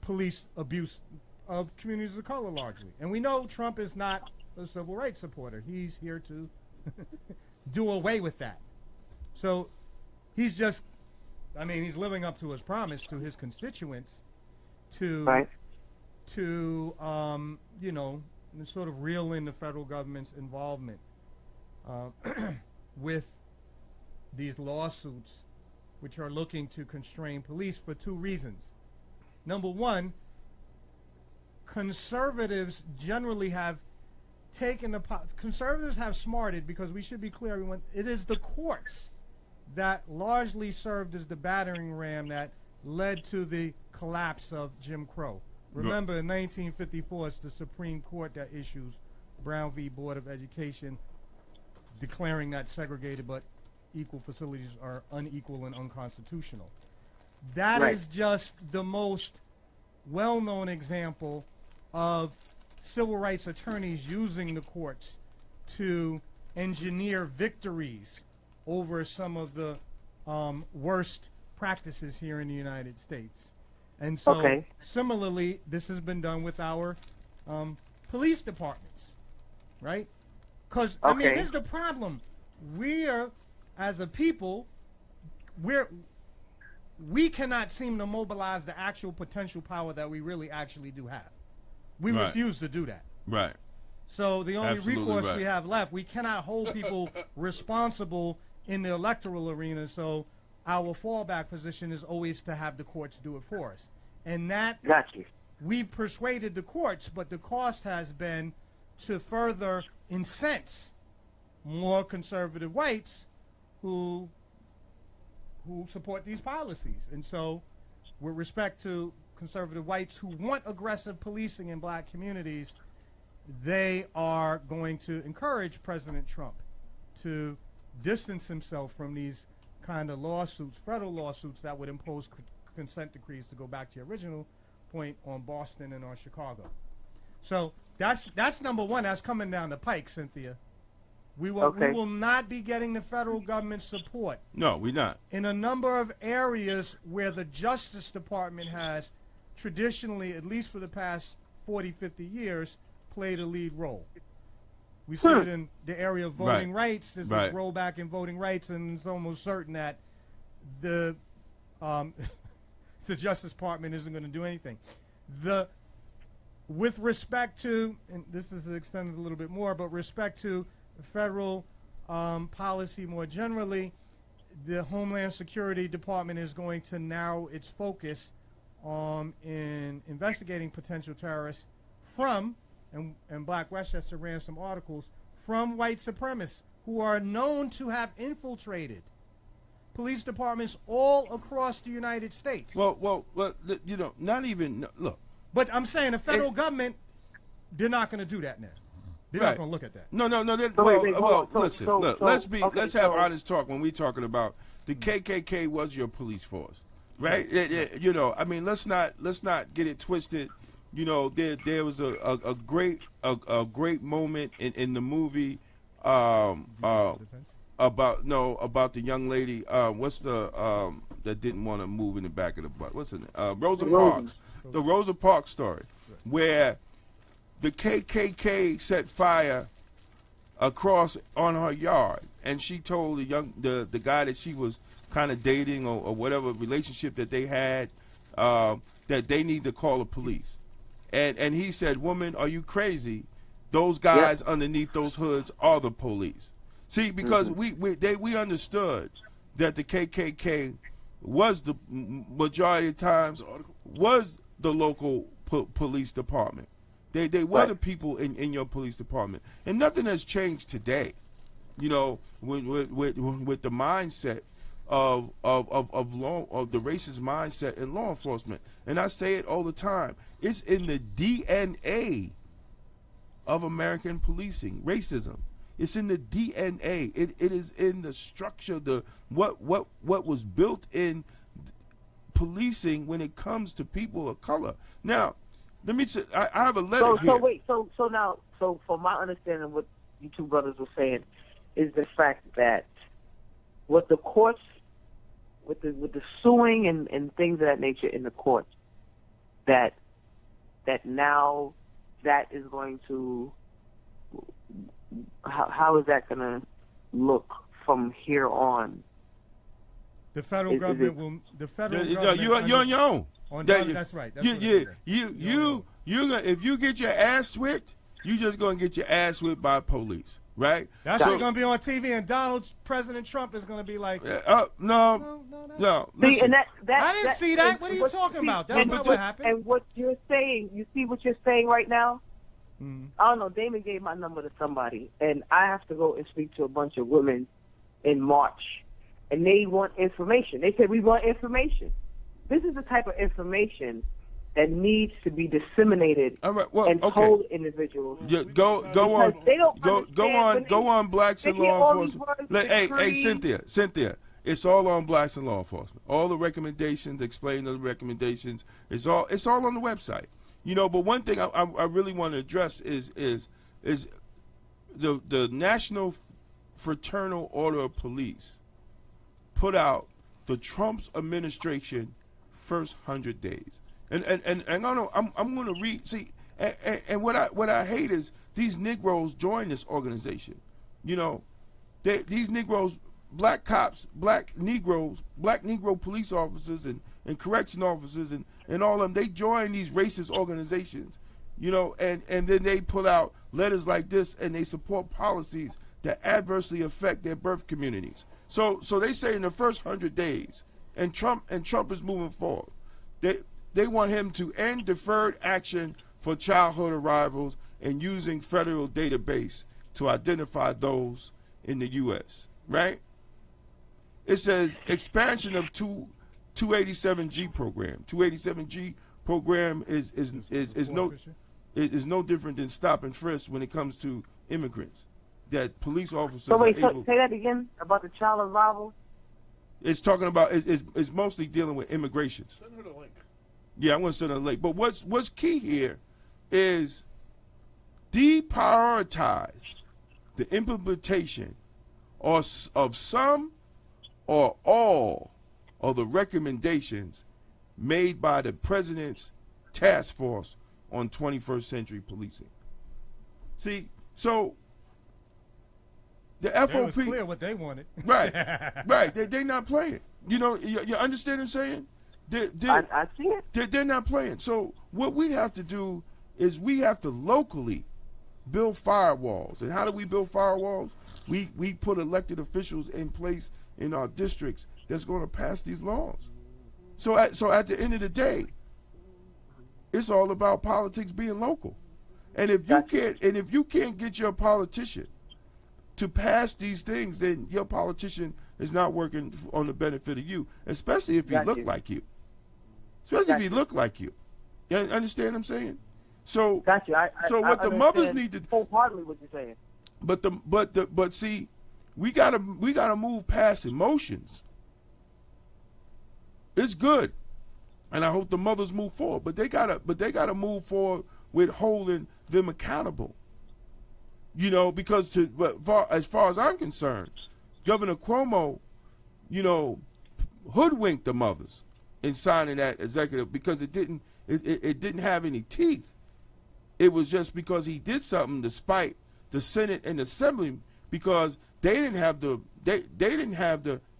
police abuse of communities of color largely. And we know Trump is not a civil rights supporter. He's here to do away with that. So he's just, I mean, he's living up to his promise to his constituents to, Right. you know, sort of reel in the federal government's involvement with these lawsuits, which are looking to constrain police for two reasons. Number one, conservatives generally have conservatives have smarted, because we should be clear, everyone, it is the courts that largely served as the battering ram that led to the collapse of Jim Crow. Remember, in 1954, it's the Supreme Court that issues Brown v. Board of Education, declaring that segregated but equal facilities are unequal and unconstitutional. That Right. is just the most well-known example of civil rights attorneys using the courts to engineer victories over some of the worst practices here in the United States. And so, Okay. similarly, this has been done with our police departments, right? Because, I mean, Okay. this is the problem. We're, as a people, we cannot seem to mobilize the actual potential power that we really actually do have. We Right. refuse to do that. Right. So the only Absolutely recourse right. we have left, we cannot hold people responsible in the electoral arena. So our fallback position is always to have the courts do it for us. And that Got you. we've persuaded the courts, but the cost has been to further incense more conservative whites who support these policies. And so, with respect to conservative whites who want aggressive policing in black communities, they are going to encourage President Trump to distance himself from these kind of lawsuits, federal lawsuits that would impose consent decrees, to go back to your original point, on Boston and on Chicago. So that's number one. That's coming down the pike, Cynthia. We will not be getting the federal government support No, we're not. in a number of areas where the Justice Department has traditionally, at least for the past 40, 50 years, played a lead role. We see it in the area of voting rights. There's a rollback in voting rights, and it's almost certain that the the Justice Department isn't going to do anything. With respect to, and this is extended a little bit more, but respect to federal policy more generally, the Homeland Security Department is going to narrow its focus in investigating potential terrorists from, and Black Westchester ran some articles, from white supremacists who are known to have infiltrated police departments all across the United States. Well, you know, not even, look. But I'm saying the federal government, they're not going to do that now. They're not going to look at that. No. Let's have honest talk when we're talking about the KKK was your police force, right? You know, I mean, let's not get it twisted. You know, there was a great moment in the movie about the young lady. What's the that didn't want to move in the back of the bus? What's her name? Rosa Parks. The Rosa Parks story, where the KKK set fire across on her yard, and she told the guy that she was kind of dating or whatever relationship that they had that they need to call the police, and he said, "Woman, are you crazy? Those guys underneath those hoods are the police." See, because we understood that the KKK was the majority of times was the local police department. They were the people in your police department, and nothing has changed today. You know, with the mindset of the racist mindset in law enforcement, and I say it all the time. It's in the DNA of American policing, racism. It's in the DNA. It is in the structure, what was built in policing when it comes to people of color. Now, let me say, I have a letter here. So from my understanding of what you two brothers were saying is the fact that what the courts, with the suing and things of that nature in the courts, that now that is going to, how is that going to look from here on? The federal government will. The federal you're government. on your own. That's right. That's what it is. You're gonna, if you get your ass whipped, you just gonna get your ass whipped by police, right? That's going to be on TV, and President Trump is going to be like, no. See, and I didn't see that. What are you talking about? That's not what happened. And what you're saying, you see what you're saying right now? I don't know. Damon gave my number to somebody, and I have to go and speak to a bunch of women in March, and they want information. They said, we want information. This is the type of information that needs to be disseminated and told individuals. Go on Blacks in Law Enforcement. Hey, Cynthia, it's all on Blacks in Law Enforcement. All the recommendations, explain the recommendations. It's all on the website. But one thing I really want to address is the National Fraternal Order of Police put out the Trump's administration first 100 days. And I'm going to read. See, and what I hate is these Negroes join this organization. These Negroes, black cops, black Negro police officers and correction officers and all of them, they join these racist organizations. And then they pull out letters like this, and they support policies that adversely affect their birth communities. So they say in the first 100 days, and Trump is moving forward. They want him to end deferred action for childhood arrivals and using federal database to identify those in the U.S., right? It says expansion of 287G program. 287G program is no different than stop and frisk when it comes to immigrants. That police officers say that again about the child arrival. It's talking about it's mostly dealing with immigration. Send her the link. Yeah, I'm going to send her a link. But what's key here is deprioritize the implementation of some or all of the recommendations made by the President's task force on 21st century policing. See, so the FOP... It was clear what they wanted. Right. They're not playing. You understand what I'm saying? I see it. They're not playing. So what we have to do is we have to locally build firewalls. And how do we build firewalls? We put elected officials in place in our districts that's going to pass these laws. So at the end of the day, it's all about politics being local. And if you can't get your politician to pass these things, then your politician is not working on the benefit of you, especially if he look like you. Especially if he look like you. You understand what I'm saying? So, what the mothers need to wholeheartedly what you're saying. But see, we gotta move past emotions. It's good, and I hope the mothers move forward. But they gotta move forward with holding them accountable. Because as far as I'm concerned, Governor Cuomo, hoodwinked the mothers in signing that executive because it didn't have any teeth. It was just because he did something despite the Senate and the Assembly, because they didn't have the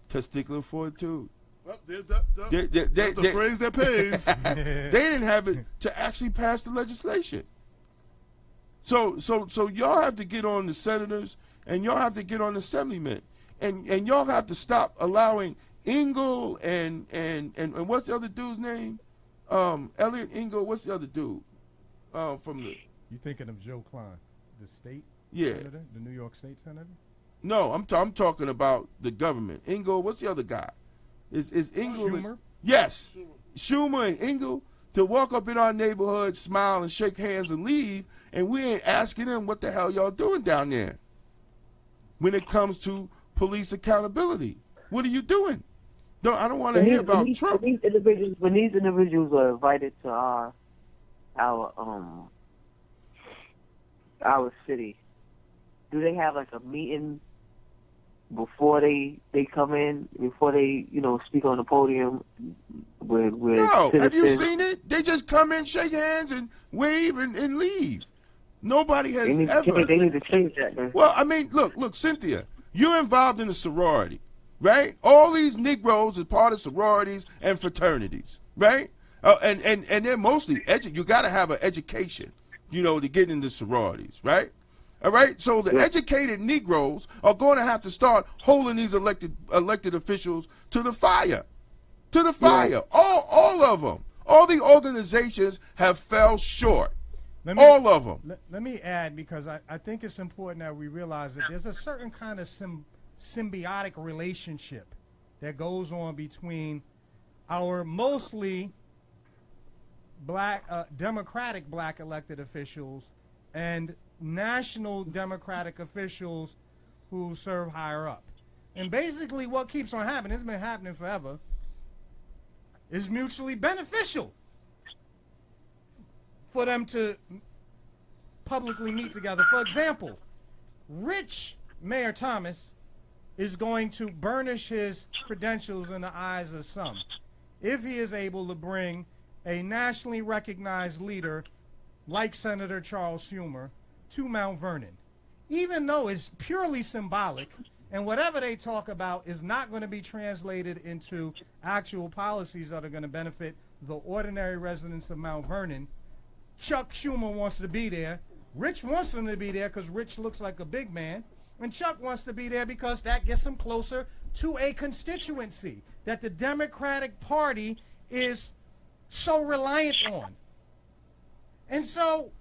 testicular fortitude. Well, the phrase that pays. They didn't have it to actually pass the legislation. So y'all have to get on the senators and y'all have to get on the assemblymen, and y'all have to stop allowing Engel and what's the other dude's name? Elliot Engel. What's the other dude? From the. You thinking of Joe Klein, the state senator, the New York State senator? No, I'm talking about the government. Engel. What's the other guy? Is Engel? Schumer? Yes, Schumer and Engel to walk up in our neighborhood, smile and shake hands and leave, and we ain't asking them what the hell y'all doing down there. When it comes to police accountability, what are you doing? No, I don't want to hear about Trump. When these individuals are invited to our city, do they have like a meeting before they come in, before they speak on the podium? No, have you seen it? They just come in, shake hands, and wave and leave. Nobody has ever. They need to change that, man. Well, I mean, look, Cynthia, you're involved in a sorority. right? All these Negroes are part of sororities and fraternities, right? And they're mostly you got to have an education, to get into sororities, right? All right, so the educated Negroes are going to have to start holding these elected officials to the fire, All of them, all the organizations have fell short. All of them. Let me add, because I think it's important that we realize that there's a certain kind of symbiotic relationship that goes on between our mostly black, Democratic black elected officials and national Democratic officials who serve higher up. And basically what keeps on happening, it's been happening forever, is mutually beneficial for them to publicly meet together. For example, rich Mayor Thomas is going to burnish his credentials in the eyes of some if he is able to bring a nationally recognized leader like Senator Charles Schumer to Mount Vernon, even though it's purely symbolic and whatever they talk about is not going to be translated into actual policies that are going to benefit the ordinary residents of Mount Vernon. Chuck Schumer wants to be there. Rich wants him to be there because Rich looks like a big man. And Chuck wants to be there because that gets him closer to a constituency that the Democratic Party is so reliant on. And so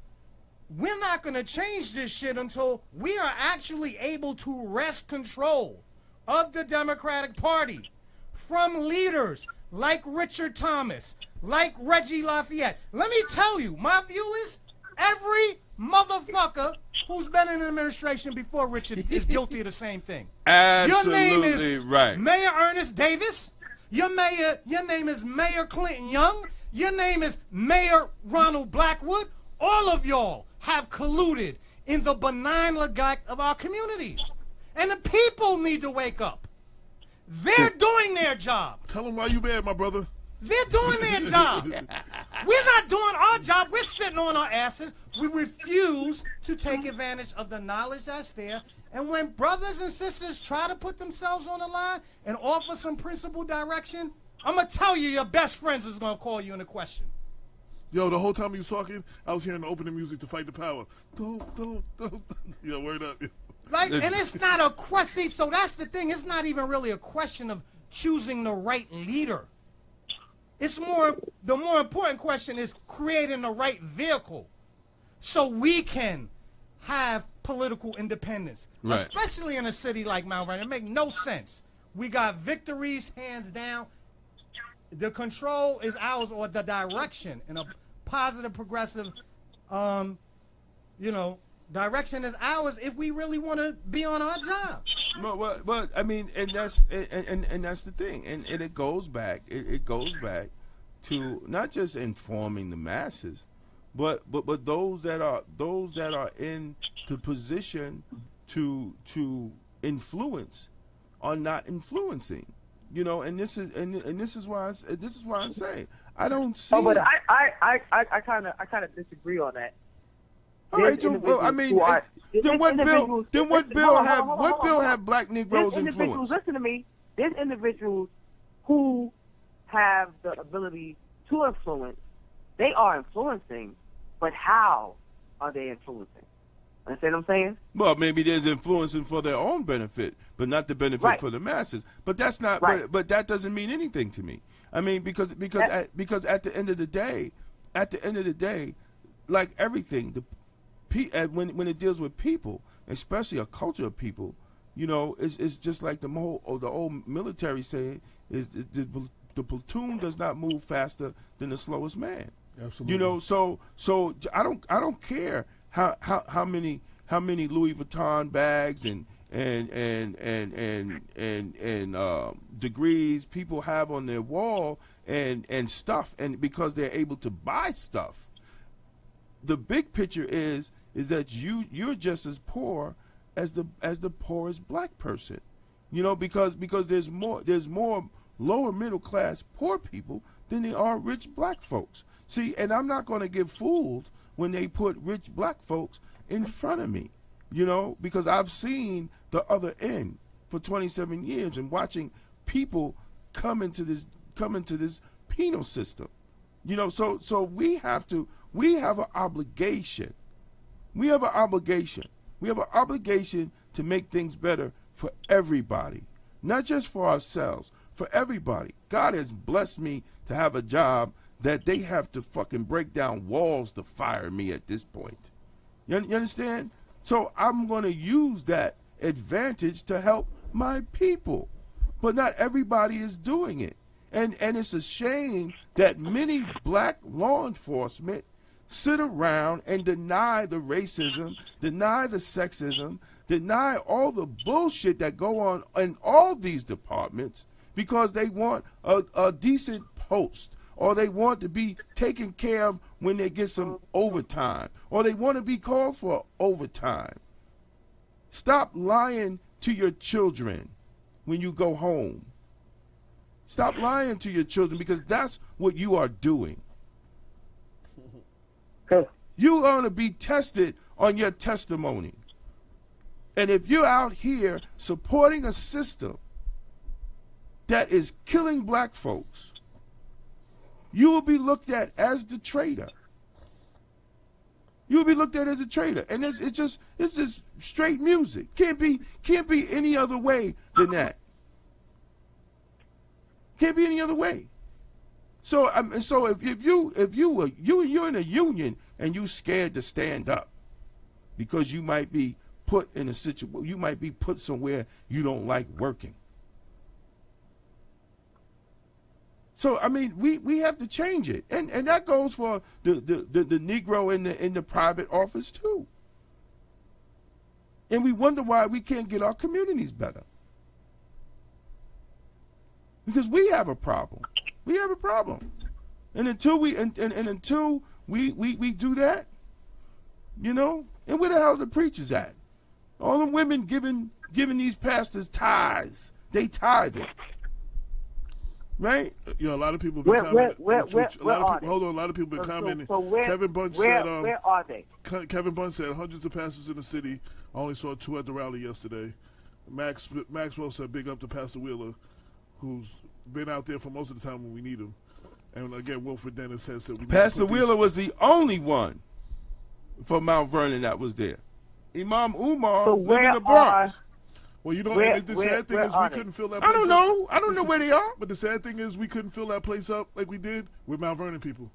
we're not going to change this shit until we are actually able to wrest control of the Democratic Party from leaders like Richard Thomas, like Reggie Lafayette. Let me tell you, my view is every motherfucker who's been in an administration before Richard is guilty of the same thing. Absolutely. Your name is right. Mayor Ernest Davis. Your name is Mayor Clinton Young. Your name is Mayor Ronald Blackwood. All of y'all have colluded in the benign neglect of our communities. And the people need to wake up. They're doing their job. Tell them why you bad, my brother. They're doing their job. We're not doing our job. We're sitting on our asses. We refuse to take advantage of the knowledge that's there. And when brothers and sisters try to put themselves on the line and offer some principled direction, I'm going to tell you your best friends is going to call you into question. Yo, the whole time he was talking, I was hearing the opening music to Fight the Power. Don't. Yo, word up. Like, and it's not a question. So that's the thing. It's not even really a question of choosing the right leader. It's the more important question is creating the right vehicle so we can have political independence, right. Especially in a city like Mount Vernon. It makes no sense. We got victories hands down. The control is ours, or the direction in a positive, progressive, direction is ours if we really want to be on our job. But I mean, and that's the thing, and it goes back. It goes back to not just informing the masses, but those that are in the position to influence are not influencing. And this is why I'm saying I don't see. Oh, but I kind of disagree on that. All right, well, I mean, then what bill have black Negroes influenced? Listen to me. There's individuals who have the ability to influence. They are influencing, but how are they influencing? Understand what I'm saying? Well, maybe there's influencing for their own benefit, but not the benefit for the masses. But that's not. Right. But that doesn't mean anything to me. I mean, because at the end of the day, like everything, when it deals with people, especially a culture of people, it's just like the old military saying is the platoon does not move faster than the slowest man. Absolutely. So I don't care how many Louis Vuitton bags and degrees people have on their wall and stuff, and because they're able to buy stuff. The big picture is that you're just as poor as the poorest black person, because there's more lower middle class poor people than there are rich black folks. See, and I'm not going to get fooled when they put rich black folks in front of me, because I've seen the other end. for 27 years and watching people come into this penal system. You know, so we have an obligation. We have an obligation to make things better for everybody, not just for ourselves, for everybody. God has blessed me to have a job that they have to fucking break down walls to fire me at this point. You understand? So I'm going to use that advantage to help my people. But not everybody is doing it. And it's a shame that many black law enforcement sit around and deny the racism, deny the sexism, deny all the bullshit that go on in all these departments because they want a decent post, or they want to be taken care of when they get some overtime, or they want to be called for overtime. Stop lying to your children when you go home. Stop lying to your children, because that's what you are doing. You're going to be tested on your testimony. And if you're out here supporting a system that is killing black folks, you will be looked at as the traitor. You will be looked at as a traitor. And it's just straight music. Can't be any other way than that. Can't be any other way. So if you're in a union and you scared to stand up because you might be put in a situation, you might be put somewhere you don't like working. So I mean, we have to change it, and that goes for the Negro in the private office too. And we wonder why we can't get our communities better. Because we have a problem. We have a problem. And until we until we do that, you know, and where the hell are the preachers at? All the women giving these pastors tithes. They tithe it. Right? Yeah, a lot of people been commenting. Hold on, a lot of people been commenting. Kevin Bunch said, said, where are they? Kevin Bunch said hundreds of pastors in the city. I only saw 2 at the rally yesterday. Maxwell said, big up to Pastor Wheeler, who's been out there for most of the time when we need him. And again, Wilfred Dennis has said, Pastor Wheeler was the only one for Mount Vernon that was there. Imam Umar lived in the Bronx. Well, you know, the sad thing is we couldn't fill that place up. I don't know where they are. But the sad thing is we couldn't fill that place up like we did with Mount Vernon people.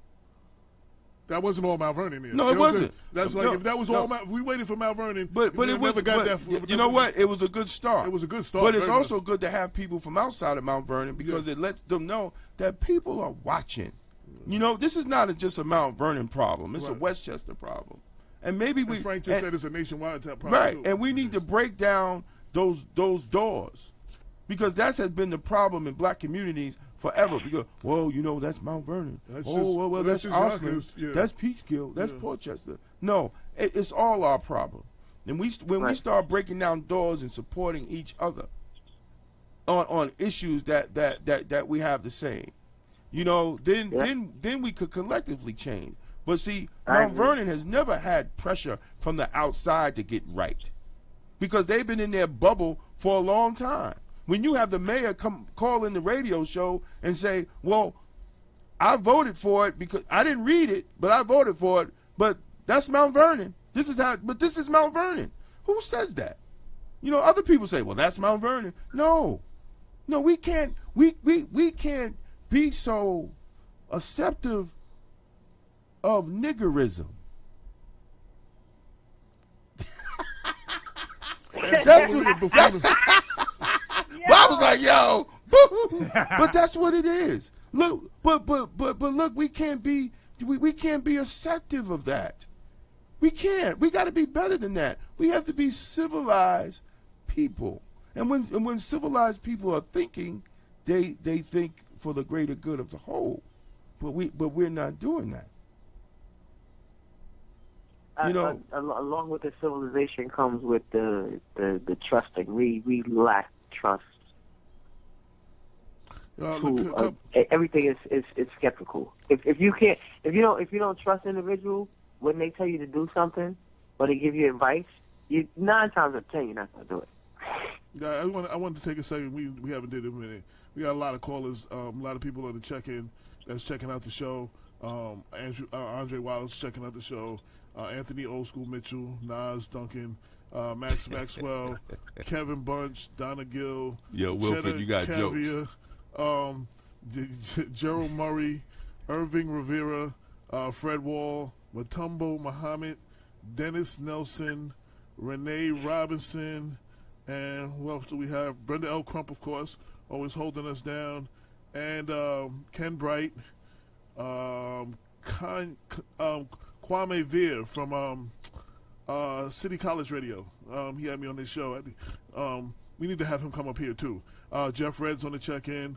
That wasn't all Mount Vernon there. No, it wasn't. That's like, if that was all Mount, we waited for Mount Vernon. But it never got that. You know what? It was a good start. It was a good start. But it's also good to have people from outside of Mount Vernon, because it lets them know that people are watching. You know, this is not just a Mount Vernon problem. It's a Westchester problem. And maybe Frank just said it's a nationwide problem. Right, too. and we need to break down those doors, because that has been the problem in black communities forever. Because, well, you know, that's Mount Vernon. That's Osland. That's Peekskill. That's Portchester. No, it's all our problem. And when we start breaking down doors and supporting each other on issues that we have the same, you know, then we could collectively change. But see, Mount Vernon has never had pressure from the outside to get right, because they've been in their bubble for a long time. When you have the mayor come call in the radio show and say, well, I voted for it because I didn't read it, but I voted for it, but that's Mount Vernon. This is Mount Vernon. Who says that? You know, other people say, well, that's Mount Vernon. No, we can't be so acceptive of niggerism. I was like, yo, but that's what it is. Look, but look, we can't be acceptive of that. We can't. We got to be better than that. We have to be civilized people. And when civilized people are thinking, they think for the greater good of the whole. But we're not doing that. You know, along with the civilization comes with the trusting. We lack trust. Everything is skeptical. If you don't trust individuals when they tell you to do something or they give you advice, 9 times out of 10 you're not gonna do it. Yeah, I wanted to take a second. We haven't did it in a minute. We got a lot of callers, a lot of people on the check-in that's checking out the show. Andre Wallace checking out the show. Anthony Old School Mitchell, Nas Duncan, Max Maxwell, Kevin Bunch, Donna Gill. Yo, Wilfred, Cheddar you got Caviar, Gerald Murray, Irving Rivera, Fred Wall, Matumbo Muhammad, Dennis Nelson, Renee Robinson, and who else do we have? Brenda L. Crump, of course, always holding us down, and Ken Bright, Kwame Veer from City College Radio. He had me on this show. We need to have him come up here too. Jeff Red's on the check-in.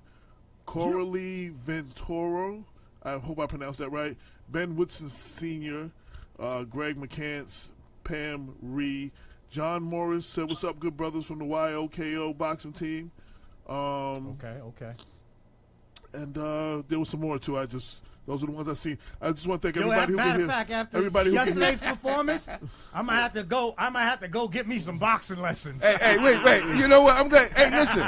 Coralie Ventoro, I hope I pronounced that right. Ben Woodson Sr., Greg McCants, Pam Ree, John Morris said, "What's up, good brothers from the YOKO boxing team?" Okay. And there was some more too. Those are the ones I see. I just want to thank everybody who matter can of fact, hear. after Everybody who can hear. yesterday's performance, I might have to go get me some boxing lessons. Hey, wait. You know what? I'm glad. Hey, listen.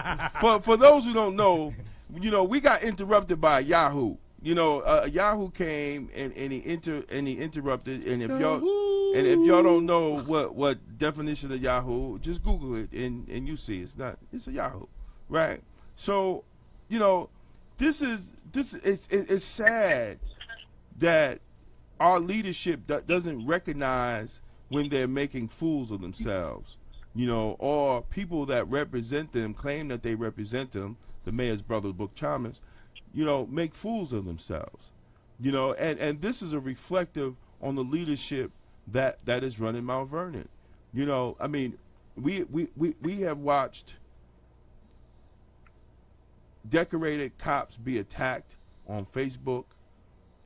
For those who don't know, we got interrupted by Yahoo. Yahoo came and he interrupted. And if y'all don't know what definition of Yahoo, just Google it and you see it's a Yahoo, right? So, it's sad that our leadership doesn't recognize when they're making fools of themselves, or people that represent them, claim that they represent them, the mayor's brother, Book Chalmers, make fools of themselves, and this is a reflective on the leadership that is running Mount Vernon. I mean, we have watched decorated cops be attacked on Facebook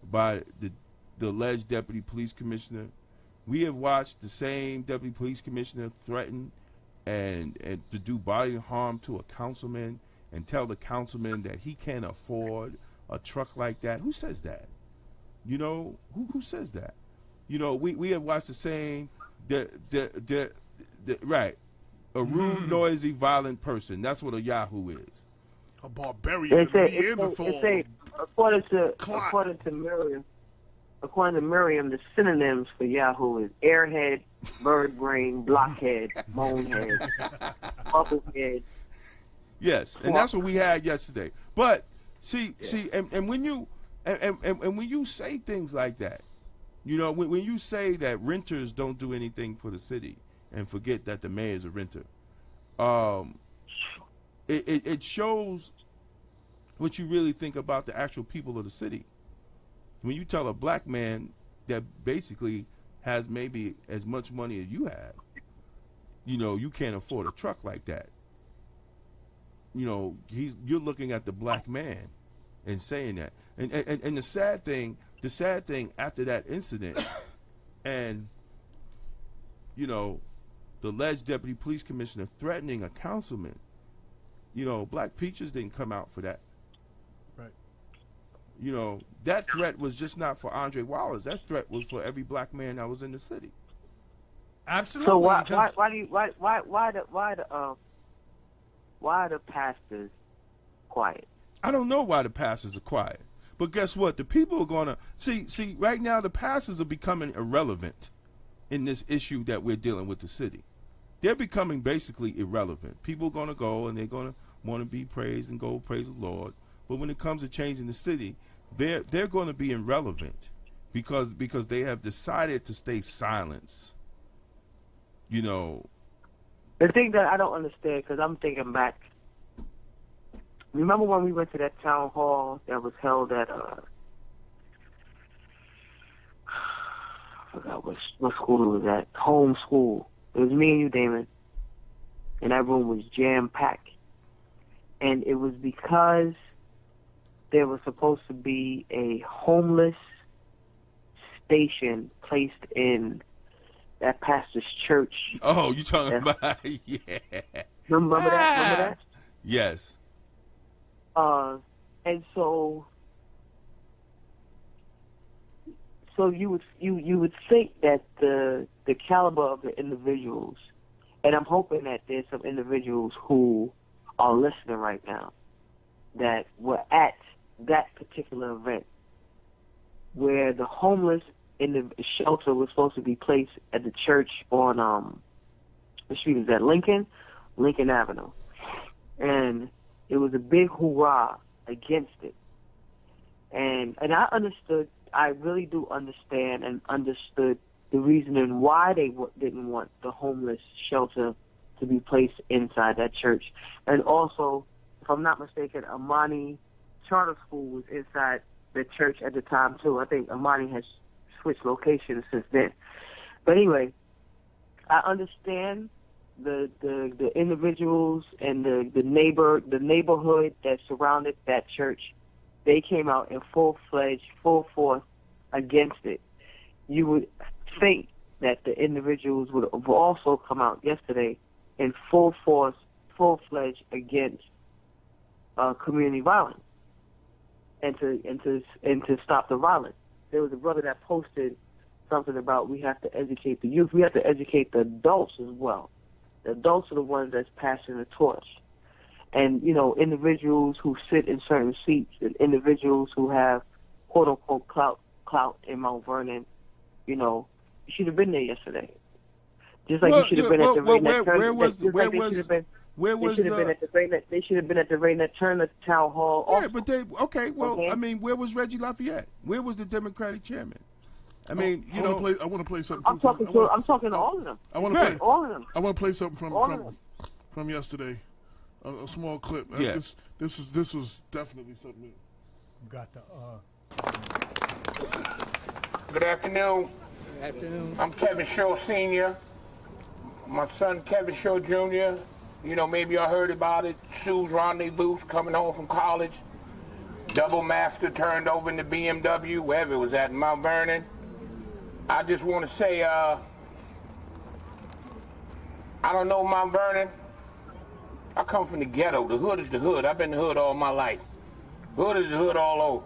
by the alleged deputy police commissioner. We have watched the same deputy police commissioner threaten and to do bodily harm to a councilman and tell the councilman that he can't afford a truck like that. Who says that? Who says that? We have watched the same right, a rude, noisy, violent person. That's what a Yahoo is. A barbarian. According to Miriam, the synonyms for Yahoo is airhead, bird brain, blockhead, moanhead, bubblehead. Yes, and that's what we had yesterday. But see, and when you when you say things like that, when you say that renters don't do anything for the city and forget that the mayor is a renter, it shows what you really think about the actual people of the city. When you tell a black man that basically has maybe as much money as you have, you can't afford a truck like that. You're looking at the black man and saying that. And the sad thing after that incident, and the alleged deputy police commissioner threatening a councilman, Black Peaches didn't come out for that. Right. That threat was just not for Andre Wallace. That threat was for every black man that was in the city. Absolutely. So why are the pastors quiet? I don't know why the pastors are quiet. But guess what? The people are going to see right now the pastors are becoming irrelevant in this issue that we're dealing with the city. They're becoming basically irrelevant. People are going to go and they're going to want to be praised and go praise the Lord. But when it comes to changing the city, they're going to be irrelevant because they have decided to stay silent. The thing that I don't understand, because I'm thinking back, remember when we went to that town hall that was held at, I forgot what school it was at, home school. It was me and you, Damon, and that room was jam-packed. And it was because there was supposed to be a homeless station placed in that pastor's church. Oh, you talking about, yeah. Remember that? Yes. And so you would think that the caliber of the individuals And I'm hoping that there's some individuals who are listening right now that were at that particular event where the homeless in the shelter was supposed to be placed at the church on the street is that Lincoln Avenue. And it was a big hoorah against it. And I really do understand and understood the reasoning why they didn't want the homeless shelter to be placed inside that church. And also, if I'm not mistaken, Amani Charter School was inside the church at the time too. I think Amani has switched locations since then. But anyway, I understand the individuals and the neighborhood that surrounded that church. They came out in full force against it. You would think that the individuals would have also come out yesterday in full force, full-fledged against community violence and to stop the violence. There was a brother that posted something about we have to educate the youth. We have to educate the adults as well. The adults are the ones that's passing the torch. And, individuals who sit in certain seats and individuals who have quote-unquote clout in Mount Vernon, you should have been there yesterday. Just like you should have been at the Raynette Turner. They should have been at the Raynette Turner Town Hall. Yeah, but where was Reggie Lafayette? Where was the Democratic chairman? I want to play something. I'm talking to all of them. I want to play all of them. I want to play something from yesterday. A small clip. Yeah. This was definitely something. Got the. Good afternoon. Good afternoon. I'm Kevin Shaw Sr. My son Kevin Shaw Jr. Maybe I heard about it. Sue's Rendezvous, coming home from college. Double master turned over in the BMW, wherever it was at in Mount Vernon. I just want to say, I don't know Mount Vernon. I come from the ghetto. The hood is the hood. I've been in the hood all my life. Hood is the hood all over.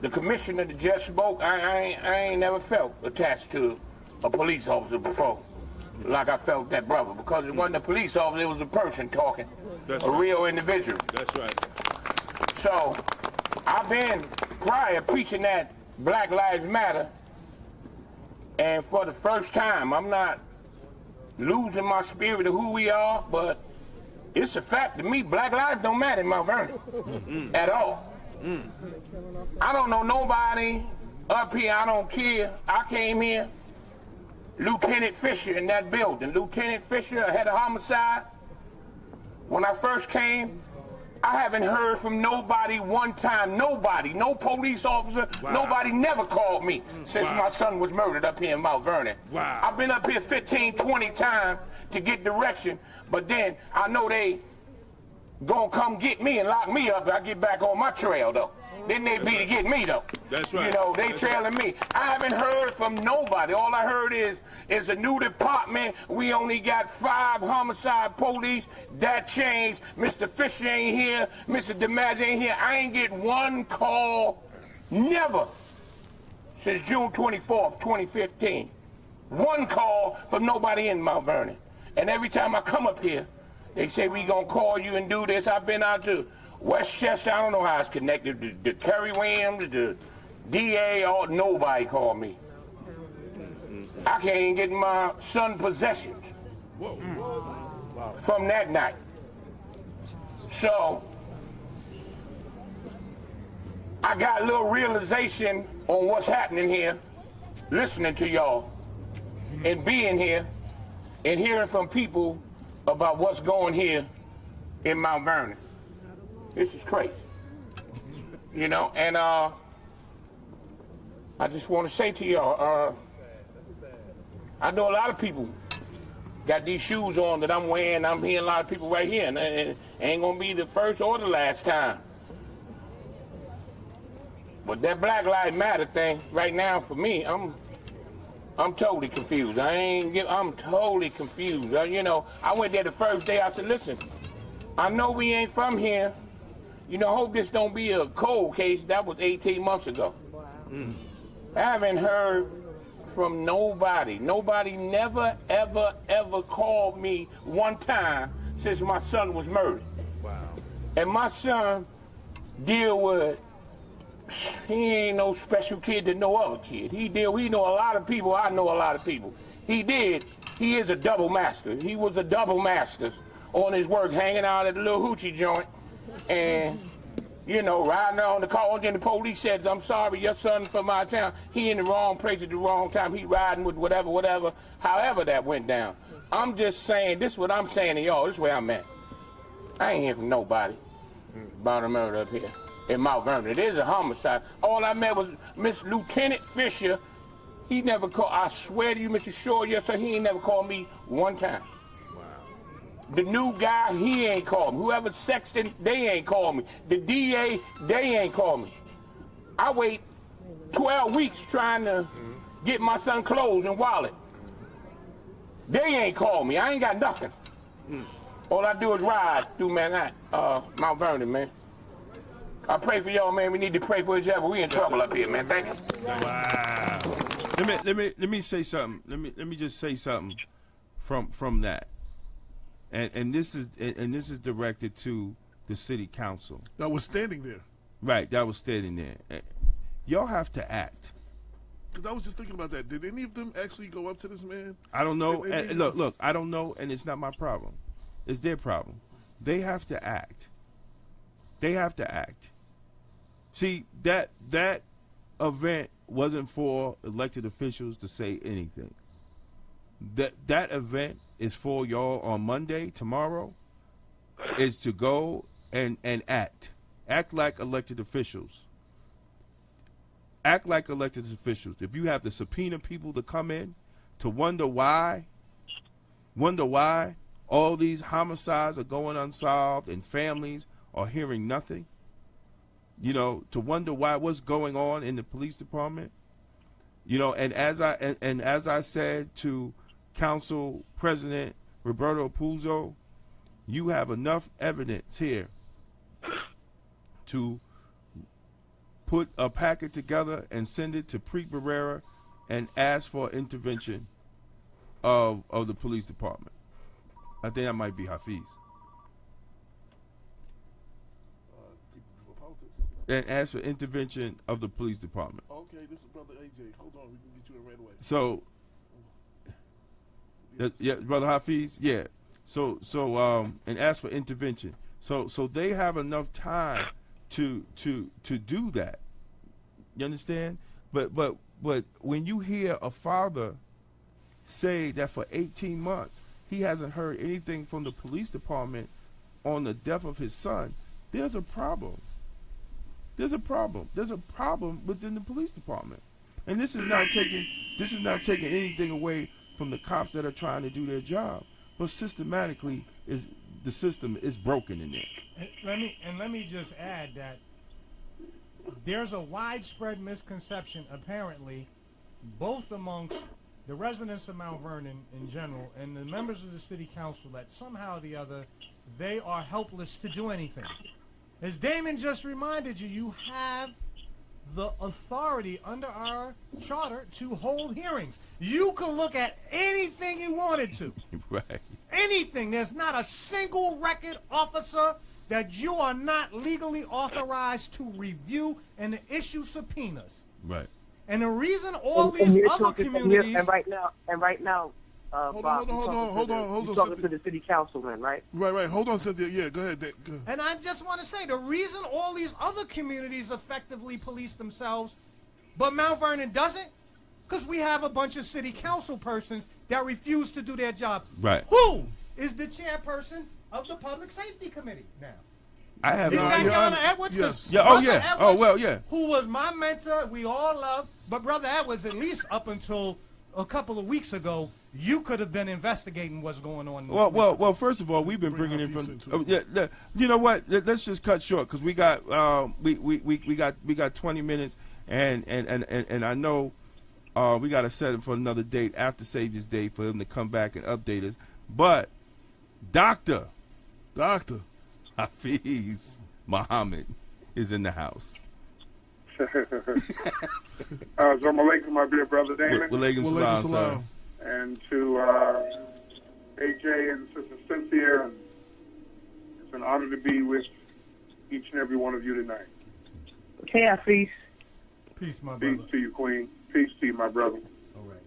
The commissioner that just spoke, I ain't never felt attached to a police officer before, like I felt that brother, because it wasn't a police officer, it was a person talking, real individual. That's right. So, I've been prior preaching that Black Lives Matter, and for the first time, I'm not losing my spirit of who we are, but it's a fact to me, Black lives don't matter in Mount Vernon at all. I don't know nobody up here, I don't care. I came here, Lieutenant Fisher in that building. Lieutenant Fisher had a homicide. When I first came, I haven't heard from nobody one time, nobody, no police officer, nobody never called me since my son was murdered up here in Mount Vernon. I've been up here 15, 20 times to get direction, but then I know they gonna come get me and lock me up if I get back on my trail, though. Then they be to get me, though. That's right. They trailing me. I haven't heard from nobody. All I heard is a new department. We only got 5 homicide police. That changed. Mr. Fisher ain't here. Mr. DeMaz ain't here. I ain't get one call, never, since June 24th, 2015. One call from nobody in Mount Vernon. And every time I come up here, they say we gonna call you and do this. I've been out to Westchester. I don't know how it's connected to Kerry Williams, the DA, or nobody called me. I can't even get my son possessions from that night. So I got a little realization on what's happening here, listening to y'all and being here and hearing from people about what's going here in Mount Vernon. This is crazy. And I just want to say to y'all, I know a lot of people got these shoes on that I'm wearing. I'm hearing a lot of people right here, and it ain't gonna be the first or the last time. But that Black Lives Matter thing right now, for me, I'm totally confused. I'm totally confused. I went there the first day. I said, listen, I know we ain't from here. Hope this don't be a cold case. That was 18 months ago. I haven't heard from nobody. Nobody never, ever, ever called me one time since my son was murdered. Wow. And my son deal with, he ain't no special kid to no other kid. He know a lot of people, I know a lot of people. He is a double master. He was a double master on his work, hanging out at the little hoochie joint, and, you know, riding on the car. And the police said, I'm sorry, your son from my town, he in the wrong place at the wrong time. He riding with whatever, however that went down. I'm just saying, this is what I'm saying to y'all. This is where I'm at. I ain't hearing from nobody about a murder up here in Mount Vernon. It is a homicide. All I met was Miss Lieutenant Fisher. He never called, I swear to you, Mr. Shore, yes, sir, he ain't never called me one time. Wow. The new guy, he ain't called me. Whoever Sexton, they ain't called me. The DA, they ain't called me. I wait 12 weeks trying to get my son clothes and wallet. They ain't called me. I ain't got nothing. All I do is ride through Manhattan, Mount Vernon, man. I pray for y'all, man. We need to pray for each other. We in trouble up here, man. Thank you. Wow. Let me say something. Let me just say something from that. And this is directed to the city council. That was standing there. Right, that was standing there. Y'all have to act. Because I was just thinking about that. Did any of them actually go up to this man? I don't know. And look, I don't know, and it's not my problem. It's their problem. They have to act. They have to act. See, that event wasn't for elected officials to say anything. That event is for y'all on Monday, tomorrow, is to go and act. Act like elected officials. Act like elected officials. If you have to subpoena people to come in to wonder why all these homicides are going unsolved and families are hearing nothing, you know, to wonder what's going on in the police department, you know, and as I said to Council President Roberto Puzo, you have enough evidence here to put a packet together and send it to Preet Barrera and ask for intervention of the police department. I think that might be Hafiz. And ask for intervention of the police department. Okay, this is Brother AJ. Hold on, we can get you in right away. So, yeah, Brother Hafiz, yeah. So, and ask for intervention. So they have enough time to do that. You understand? But when you hear a father say that for 18 months he hasn't heard anything from the police department on the death of his son, there's a problem. There's a problem. There's a problem within the police department, and this is not taking anything away from the cops that are trying to do their job, but systematically the system is broken in there. Let me just add that there's a widespread misconception, apparently, both amongst the residents of Mount Vernon in general and the members of the city council, that somehow or the other they are helpless to do anything. As Damon just reminded you, you have the authority under our charter to hold hearings. You can look at anything you wanted to. Right. Anything. There's not a single record officer that you are not legally authorized to review and to issue subpoenas. Right. And the reason all these other communities... And right now, Bob, hold on, you're talking to the city councilman, right? Right. Hold on, Cynthia. Yeah, go ahead. And I just want to say, the reason all these other communities effectively police themselves, but Mount Vernon doesn't, because we have a bunch of city council persons that refuse to do their job. Right. Who is the chairperson of the Public Safety Committee now? I have Is no that idea. Governor Edwards? Yes. Yeah. Oh, yeah. Edwards, Oh, well, yeah. Who was my mentor, we all love, but Brother Edwards, at least up until a couple of weeks ago, you could have been investigating what's going on. Well. First of all, we've been bringing in from. You know what? Let's just cut short because we got we got 20 minutes, and I know we got to set it for another date after Savior's Day for him to come back and update us. But Doctor Hafiz Muhammad is in the house. Assalamu alaikum, my dear brother Damon. Walaikum salam, sir. And to AJ and Sister Cynthia. It's an honor to be with each and every one of you tonight. Okay, Hafiz. Peace, my brother. Peace to you, Queen. Peace to you, my brother. All right.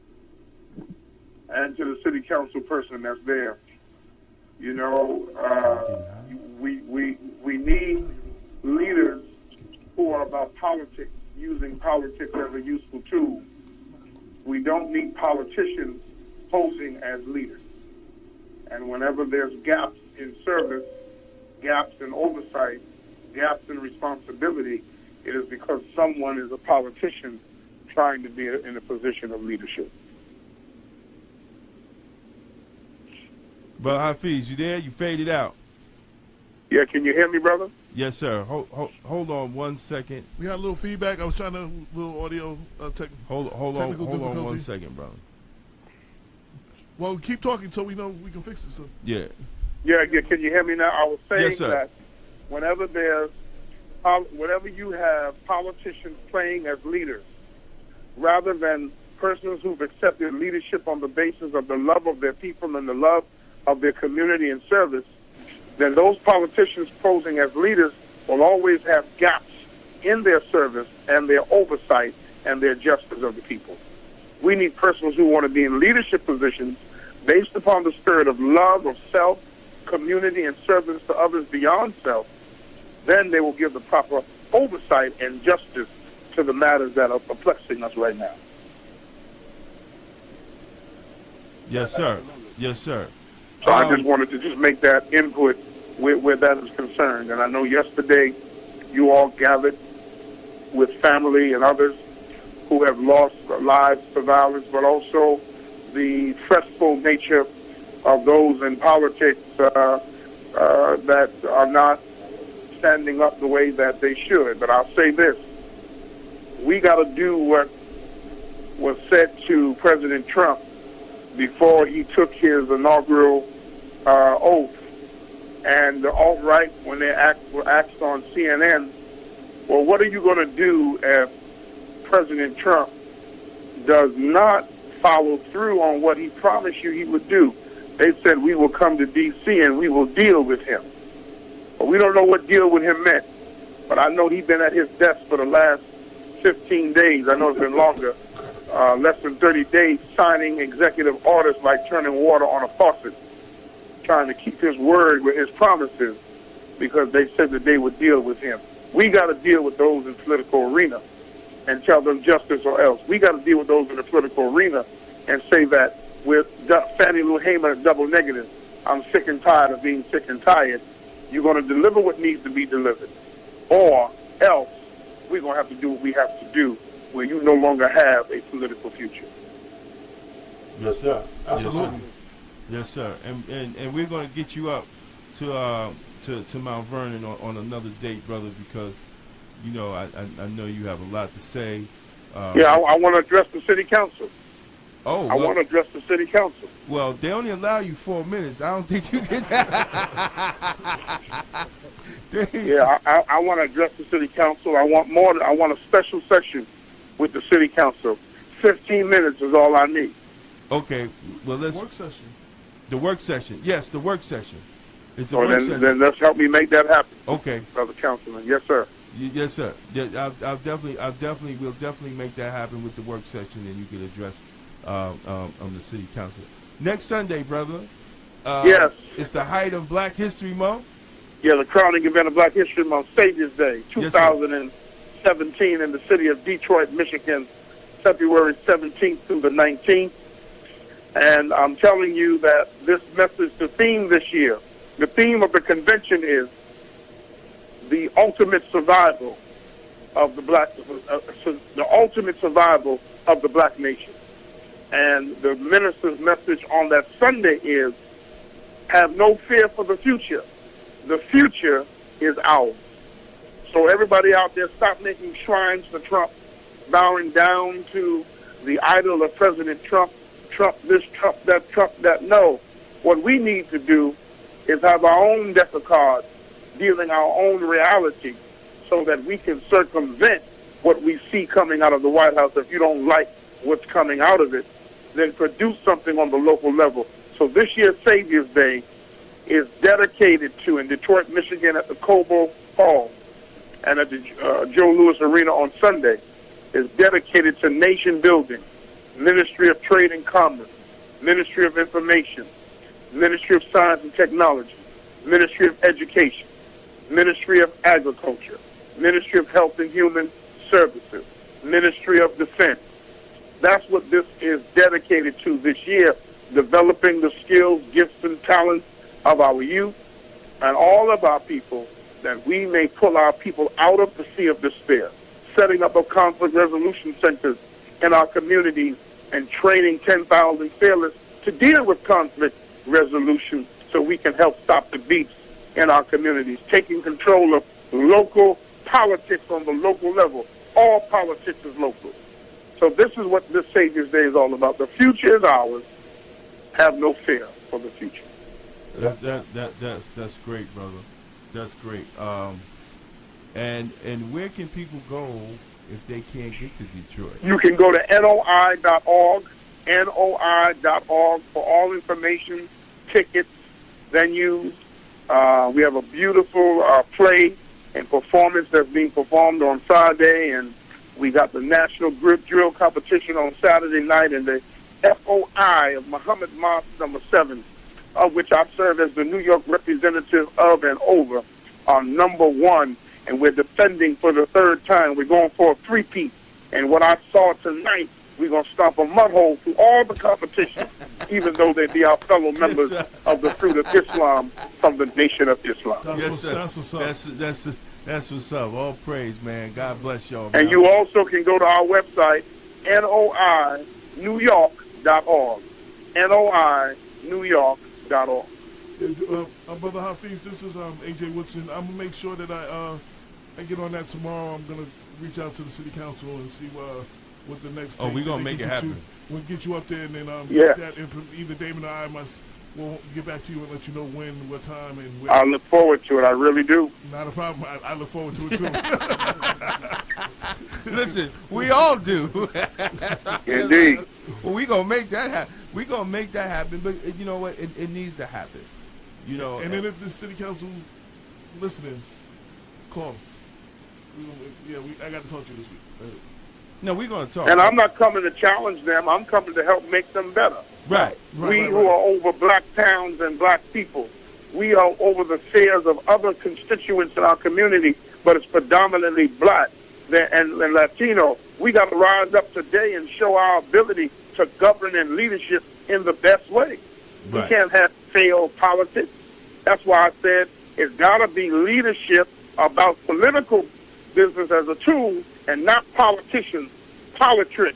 And to the city council person that's there. You know, we need leaders who are about politics, using politics as a useful tool. We don't need politicians posing as leaders. And whenever there's gaps in service, gaps in oversight, gaps in responsibility, it is because someone is a politician trying to be in a position of leadership. Brother Hafiz, you there? You faded out. Yeah, can you hear me, brother? Yes, sir. Hold on 1 second. We had a little feedback. I was trying to little audio Hold on difficulty. 1 second, brother. Well, keep talking so we know we can fix it. So. Yeah. Yeah, can you hear me now? I was saying Yes, sir. that whenever you have politicians playing as leaders, rather than persons who've accepted leadership on the basis of the love of their people and the love of their community and service, then those politicians posing as leaders will always have gaps in their service and their oversight and their justice of the people. We need persons who want to be in leadership positions based upon the spirit of love, of self, community, and service to others beyond self. Then they will give the proper oversight and justice to the matters that are perplexing us right now. Yes, sir. Yes, sir. So I just wanted to just make that input where that is concerned. And I know yesterday you all gathered with family and others who have lost lives to violence, but also the fretful nature of those in politics that are not standing up the way that they should. But I'll say this. We got to do what was said to President Trump before he took his inaugural oath. And the alt-right, when they were asked on CNN, well, what are you going to do if President Trump does not follow through on what he promised you he would do? They said, we will come to D.C. and we will deal with him. But we don't know what deal with him meant. But I know he's been at his desk for the last 15 days. I know it's been longer. Less than 30 days signing executive orders like turning water on a faucet, trying to keep his word with his promises because they said that they would deal with him. We got to deal with those in the political arena and tell them justice or else. We got to deal with those in the political arena and say that with Fannie Lou Hamer double negative, I'm sick and tired of being sick and tired. You're going to deliver what needs to be delivered. Or else we're going to have to do what we have to do where you no longer have a political future. Yes, sir. Absolutely. Yes, sir. And we're going to get you up to Mount Vernon on another date, brother, because, you know, I know you have a lot to say. I want to address the city council. Oh, I want to address the city council. Well, they only allow you 4 minutes. I don't think you can. Yeah, I want to address the city council. I want a special session with the city council. 15 minutes is all I need. Okay. Well, let's. Work session. The work session. Yes, the work session. It's the So work session. then let's help me make that happen. Okay. Brother Councilman. Yes, sir. Yes, sir. Yeah, we'll definitely make that happen with the work session, and you can address the city council next Sunday, brother. Yes. It's the height of Black History Month. Yeah, the crowning event of Black History Month, Savior's Day, Yes, 2017 in the city of Detroit, Michigan, February 17th through the 19th. And I'm telling you that this message, the theme this year, the theme of the convention is the ultimate survival of the black nation. And the minister's message on that Sunday is, have no fear for the future. The future is ours. So everybody out there, stop making shrines to Trump, bowing down to the idol of President Trump, Trump this, Trump that. No. What we need to do is have our own deck of cards, dealing our own reality, so that we can circumvent what we see coming out of the White House. If you don't like what's coming out of it, then produce something on the local level. So this year's Savior's Day is dedicated to, in Detroit, Michigan, at the Cobo Hall and at the Joe Louis Arena on Sunday, is dedicated to nation building, Ministry of Trade and Commerce, Ministry of Information, Ministry of Science and Technology, Ministry of Education, Ministry of Agriculture, Ministry of Health and Human Services, Ministry of Defense. That's what this is dedicated to this year, developing the skills, gifts, and talents of our youth and all of our people, that we may pull our people out of the sea of despair, setting up of conflict resolution centers in our communities and training 10,000 sailors to deal with conflict resolution so we can help stop the beats in our communities, taking control of local politics on the local level. All politics is local. So this is what this Savior's Day is all about. The future is ours. Have no fear for the future. That's great, brother. That's great. And where can people go if they can't get to Detroit? You can go to NOI.org, NOI.org for all information, tickets, venues. We have a beautiful play and performance that's being performed on Friday, and we got the National Grip Drill Competition on Saturday night, and the FOI of Muhammad Mosque number 7, of which I serve as the New York representative of and over, are number 1, and we're defending for the 3rd time. We're going for a 3-peat, and what I saw tonight, we're going to stomp a mud hole through all the competition, even though they be our fellow members of the Fruit of Islam from the Nation of Islam. That's what's up. That's what's up. All praise, man. God bless y'all. And you also can go to our website, NOINewYork.org. NOINewYork.org. Brother Hafiz, this is AJ Woodson. I'm going to make sure that I get on that tomorrow. I'm going to reach out to the city council and see what the next we're going to make it happen. We'll get you up there, and then either Damon or I will get back to you and let you know when, what time, and where. I look forward to it. I really do. Not a problem. I look forward to it, too. Listen, we all do. Indeed. Well, we're going to make that happen. We're going to make that happen, but you know what? It needs to happen. You know. And then if the city council listening, call them. I got to talk to you this week. No, we're going to talk. And I'm not coming to challenge them. I'm coming to help make them better. Right. We who are over black towns and black people, we are over the fears of other constituents in our community, but it's predominantly black and Latino. We got to rise up today and show our ability to govern and leadership in the best way. Right. We can't have failed politics. That's why I said it's got to be leadership about political business as a tool and not politicians, politricks,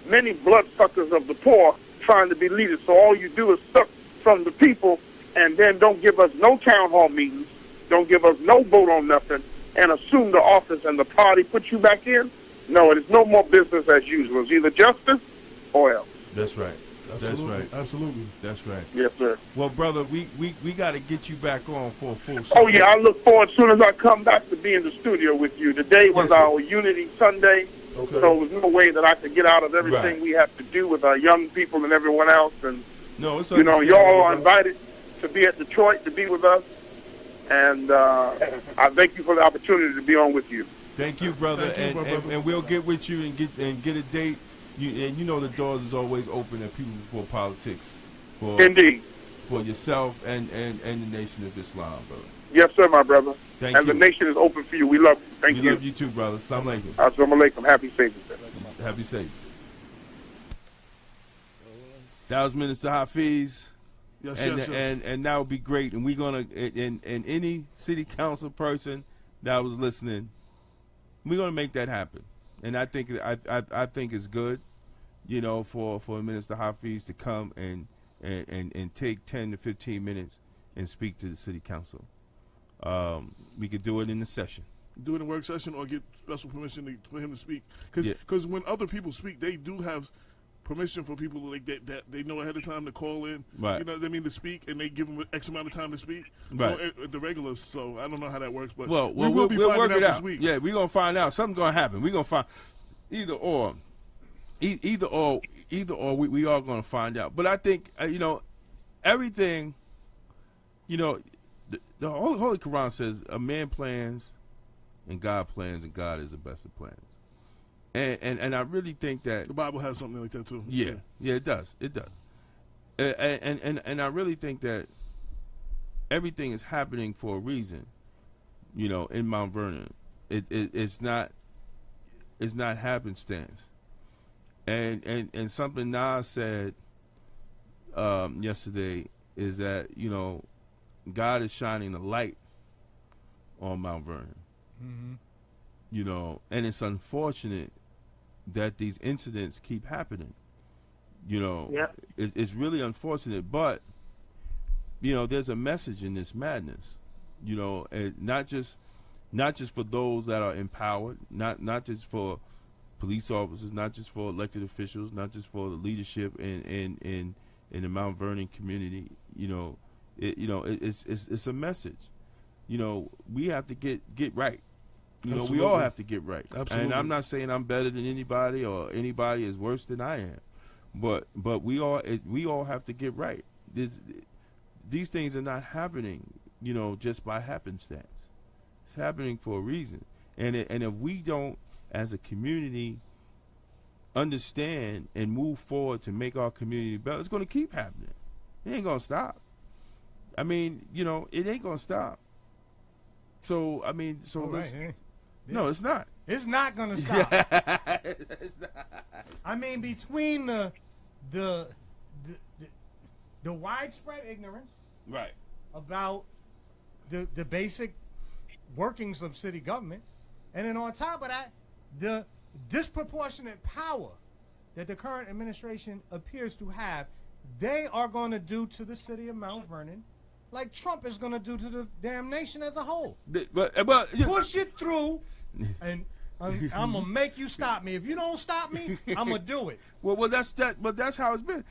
many bloodsuckers of the poor trying to be leaders. So all you do is suck from the people and then don't give us no town hall meetings, don't give us no vote on nothing, and assume the office and the party put you back in. No, it is no more business as usual. It's either justice or else. That's right. Absolutely. That's right. Absolutely. That's right. Yes, sir. Well, brother, we got to get you back on for a full show. Oh, yeah, I look forward as soon as I come back to be in the studio with you. Today was our Unity Sunday, so there was no way that I could get out of everything we have to do with our young people and everyone else. And, y'all are invited to be at Detroit to be with us, and I thank you for the opportunity to be on with you. Thank you, brother. And we'll get with you and get a date. And the doors is always open at People Before Politics. Indeed. For yourself and the Nation of Islam, brother. Yes, sir, my brother. Thank you. And the nation is open for you. We love you. Thank you. We love you too, brother. Assalamu alaikum. Assalamu alaikum. Happy Savior's Day. Happy Savior's Day. That was Minister Hafiz. Yes, and that would be great. And we're going to, and any city council person that was listening, we're going to make that happen. And I think it's good, for Minister Hafiz to come and take 10 to 15 minutes and speak to the city council. We could do it in the session. Do it in work session or get special permission for him to speak. Because when other people speak, they do have permission for people like that they know ahead of time to call in. Right. You know what I mean, to speak, and they give them X amount of time to speak. Right. So, the regulars. So I don't know how that works, but Well, we will be we'll finding work it out out. this week. Yeah, we're gonna find out. Something's gonna happen. We're gonna find either or. Either or. We are gonna find out. But I think everything. The Holy Quran says a man plans, and God plans, and God is the best of plans. And I really think that The Bible has something like that too. Yeah, it does. It does. And I really think that everything is happening for a reason. In Mount Vernon, it's not happenstance. And something Nas said yesterday is that God is shining a light on Mount Vernon. Mm-hmm. And it's unfortunate that these incidents keep happening. Yep. It's really unfortunate, but there's a message in this madness. And not just for those that are empowered, not just for police officers, not just for elected officials, not just for the leadership in the Mount Vernon community. It's a message. We have to get right. We Absolutely. all have to get right. Absolutely. And I'm not saying I'm better than anybody or anybody is worse than I am, but we all have to get right. These things are not happening, just by happenstance. It's happening for a reason. And if we don't, as a community, understand and move forward to make our community better, it's going to keep happening. It ain't going to stop. I mean, it ain't going to stop. So, let's... Right, No, it's not. It's not going to stop. I mean, between the widespread ignorance, Right. about the basic workings of city government, and then on top of that, the disproportionate power that the current administration appears to have, they are going to do to the city of Mount Vernon like Trump is going to do to the damn nation as a whole. But Push it through, and I'm going to make you stop me. If you don't stop me, I'm going to do it. well, that's that. But that's how it's been.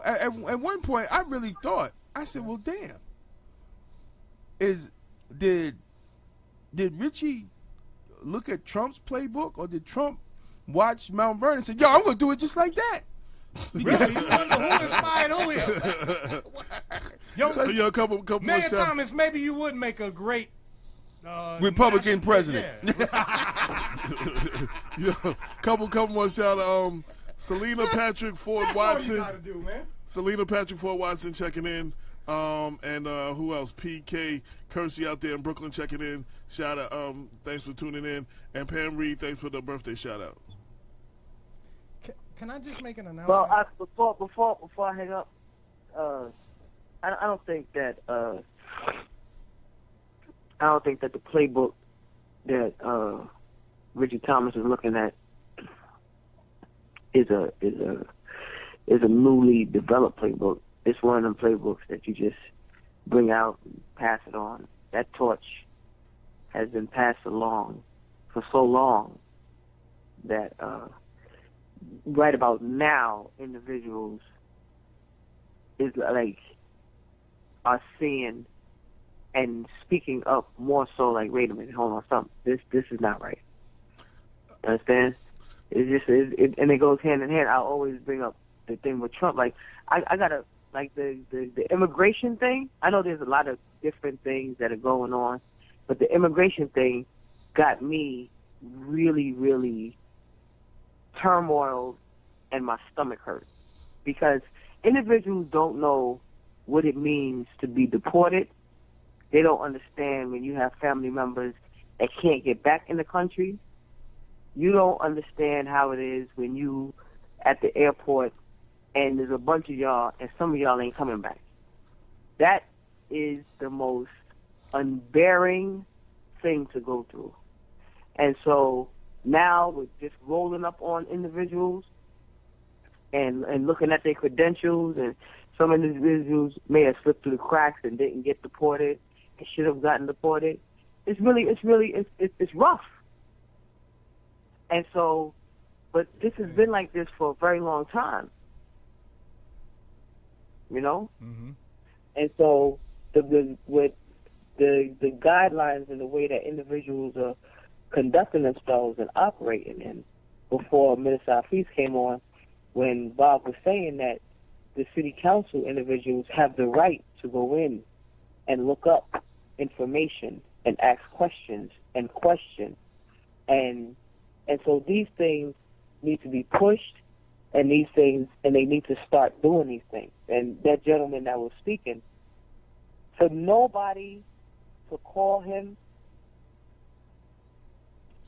At one point, I really thought. I said, "Well, damn. Did Richie look at Trump's playbook, or did Trump watch Mount Vernon and say, yo, I'm going to do it just like that?" Really? You wonder who inspired who here? Yo, a couple more Mayor shots. Thomas, maybe you would make a great Republican national- president. Yeah. Yo, couple more shout out. Selena Patrick Ford That's all Watson. you gotta do, man. Selena Patrick Ford Watson checking in. And who else? PK Kersey out there in Brooklyn checking in. Shout out. Thanks for tuning in. And Pam Reed, thanks for the birthday shout out. Can I just make an announcement? Well, before I hang up, I don't think that the playbook that Richard Thomas is looking at is a newly developed playbook. It's one of them playbooks that you just bring out and pass it on. That torch has been passed along for so long that right about now, individuals are seeing and speaking up more so. Like, wait a minute, hold on, something. This is not right. Understand? And it goes hand in hand. I always bring up the thing with Trump. Like, I gotta the immigration thing. I know there's a lot of different things that are going on, but the immigration thing got me really, really turmoiled, and my stomach hurt, because individuals don't know what it means to be deported. They don't understand when you have family members that can't get back in the country. You don't understand how it is when you at the airport and there's a bunch of y'all and some of y'all ain't coming back. That is the most unbearing thing to go through. And so now we're just rolling up on individuals and looking at their credentials, and some individuals may have slipped through the cracks and didn't get deported and should have gotten deported. It's rough. And so But this has been like this for a very long time. You know? Mm-hmm. And so the guidelines and the way that individuals are conducting themselves and operating in, before Minister Hafiz came on, when Bob was saying that the city council individuals have the right to go in and look up information and ask questions and question. And so these things need to be pushed, and they need to start doing these things. And that gentleman that was speaking, for nobody to call him,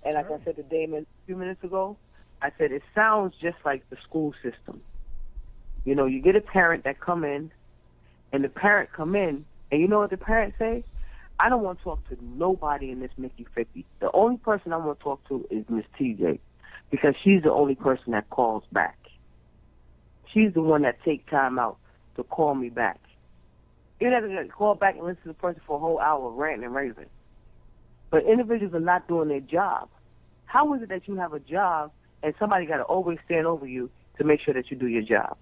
and like I said to Damon a few minutes ago, I said it sounds just like the school system. You know, you get a parent that come in, and the parent come in, and you know what the parent say? I don't want to talk to nobody in this Mickey 50. The only person I want to talk to is Miss TJ, because she's the only person that calls back. She's the one that takes time out to call me back. You have to call back and listen to the person for a whole hour ranting and raving. But individuals are not doing their job. How is it that you have a job and somebody got to always stand over you to make sure that you do your job?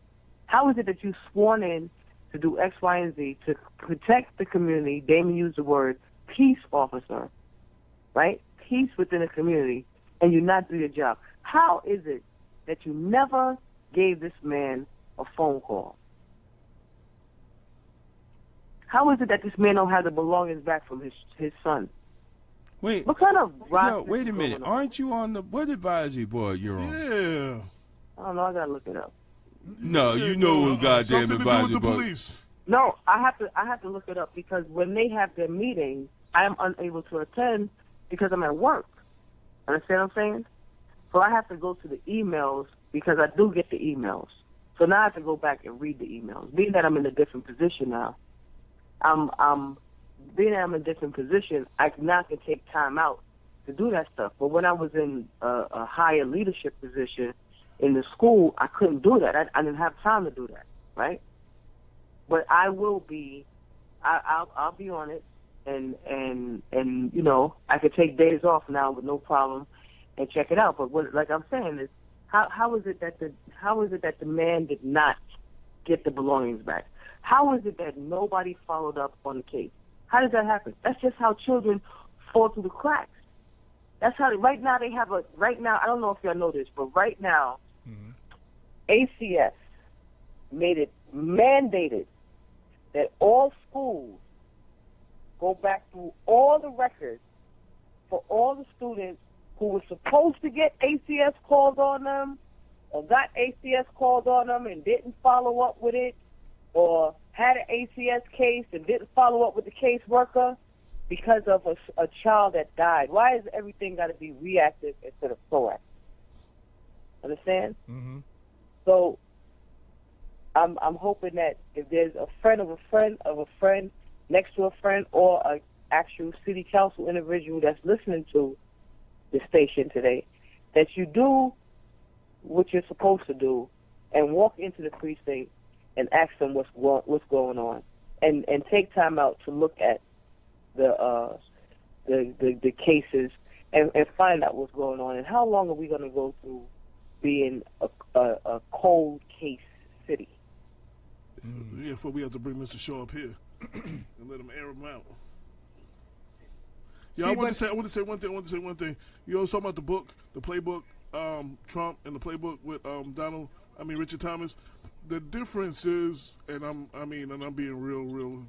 How is it that you sworn in to do X, Y, and Z to protect the community? Damon used the word peace officer, right? Peace within the community, and you not do your job. How is it that you never gave this man a phone call? How is it that this man don't have the belongings back from his son? Wait, what kind of wait a minute. Aren't you on what advisory board you're on? Yeah. I don't know. I gotta look it up. No, you know what goddamn advisory board. Police. No, I have to look it up, because when they have their meetings, I am unable to attend because I'm at work. Understand what I'm saying? So I have to go to the emails, because I do get the emails. So now I have to go back and read the emails. Being that I'm in a different position now, being that I'm in a different position, I now can take time out to do that stuff. But when I was in a higher leadership position in the school, I couldn't do that. I didn't have time to do that, right? But I will be. I'll be on it, and you know, I could take days off now with no problem and check it out. But what, like I'm saying, is how is it that the man did not get the belongings back? How is it that nobody followed up on the case? How does that happen? That's just how children fall through the cracks. That's how right now they have right now, I don't know if y'all know this, but right now, ACS made it mandated that all schools go back through all the records for all the students who were supposed to get ACS called on them, or got ACS called on them and didn't follow up with it, or had an ACS case and didn't follow up with the caseworker because of a child that died. Why is everything got to be reactive instead of proactive? Understand? Mm-hmm. So I'm hoping that if there's a friend of a friend of a friend next to a friend, or an actual city council individual that's listening to the station today, that you do what you're supposed to do and walk into the precinct and ask them what's going on, and take time out to look at the cases and find out what's going on, and how long are we going to go through being a cold case city? Yeah, before we have to bring Mr. Shaw up here and let him air him out. Yeah, I want to say one thing. You always talking about the book, the playbook, Trump, and the playbook with Richard Thomas. The difference is, and I'm being real.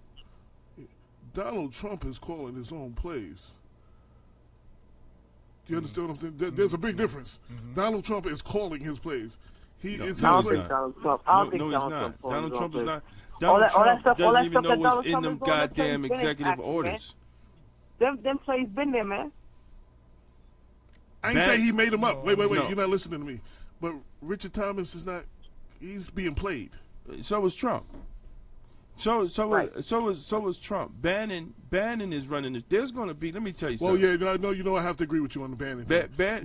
Donald Trump is calling his own plays. Do you understand what I'm saying? There's a big difference. Mm-hmm. Donald Trump is calling his plays. I don't think Donald Trump. Donald Trump is not. Donald Trump doesn't even know what's in them goddamn executive orders. Them plays been there, man. I ain't say he made them up. Wait. No. You're not listening to me. But Richard Thomas is not. He's being played. So was Trump. So was Trump. Bannon is running this. There's going to be. Let me tell you something. Well, yeah, I have to agree with you on the Bannon.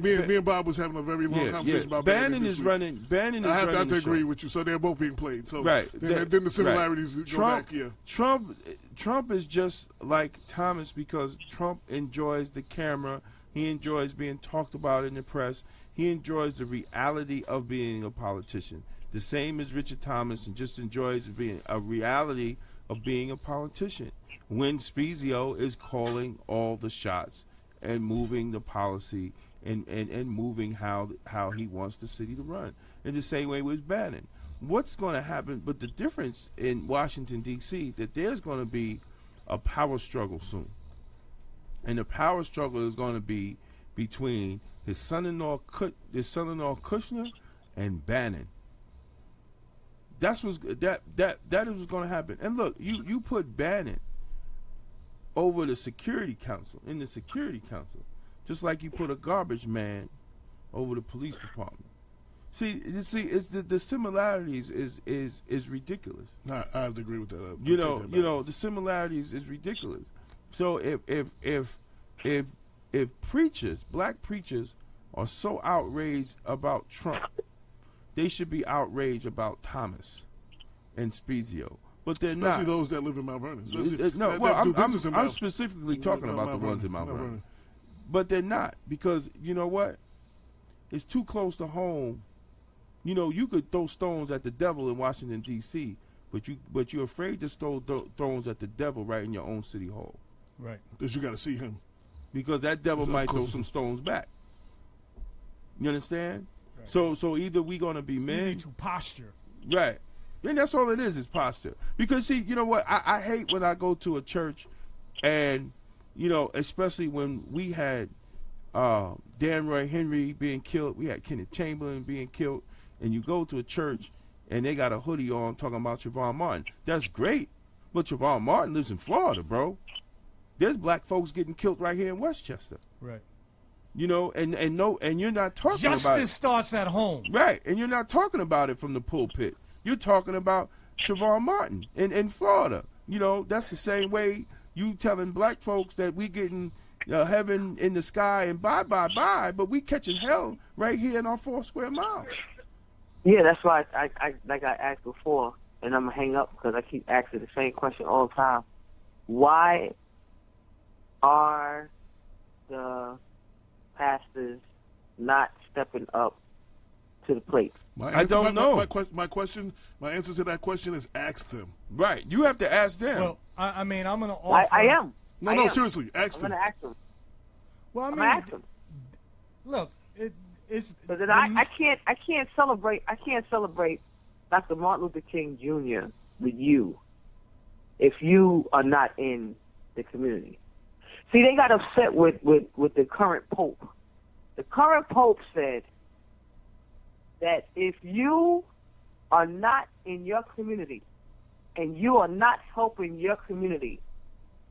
Me and Bob was having a very long conversation about Bannon is running. Bannon is running. I have to agree with you. So they're both being played. So right. Then the similarities go back. Yeah. Trump is just like Thomas, because Trump enjoys the camera. He enjoys being talked about in the press. He enjoys the reality of being a politician. The same as Richard Thomas, and just enjoys being a reality of being a politician. When Spezio is calling all the shots and moving the policy and moving how he wants the city to run. In the same way with Bannon. What's going to happen, but the difference in Washington, D.C., that there's going to be a power struggle soon. And the power struggle is going to be between his son-in-law Kushner and Bannon. That is what's going to happen. And look, you put Bannon over the Security Council, in the Security Council, just like you put a garbage man over the police department. See, it's the similarities is ridiculous. No, I have to agree with that. You know, the similarities is ridiculous. So if preachers, black preachers, are so outraged about Trump, they should be outraged about Thomas and Spezio. But they're especially not. those that live in Mount Vernon. I'm specifically talking about the ones in Mount Vernon. But they're not, because you know what? It's too close to home. You know, you could throw stones at the devil in Washington, D.C., but you're afraid to throw stones at the devil right in your own city hall. Right. Because you got to see him. Because that devil might throw some stones back. You understand? Right. So either we're going to be men. Easy to posture. Right. And that's all it is posture. Because, see, you know what? I hate when I go to a church and, you know, especially when we had Dan Roy Henry being killed. We had Kenneth Chamberlain being killed. And you go to a church and they got a hoodie on talking about Trayvon Martin. That's great. But Trayvon Martin lives in Florida, bro. There's black folks getting killed right here in Westchester. Right. You know, and you're not talking about it. Justice starts at home. Right. And you're not talking about it from the pulpit. You're talking about Trayvon Martin in Florida. You know, that's the same way you telling black folks that we getting heaven in the sky and bye, but we catching hell right here in our 4 square miles. Yeah, that's why I like I asked before, and I'm going to hang up because I keep asking the same question all the time. Why are the pastors not stepping up to the plate? I don't know. My answer to that question is ask them. Right. You have to ask them. Well, I mean, I'm going to offer. I am. No, seriously, ask them. I'm going to ask them. Well, I mean, ask them. Look, it's. But then I can't celebrate Dr. Martin Luther King Jr. with you if you are not in the community. See, they got upset with the current Pope. The current Pope said that if you are not in your community and you are not helping your community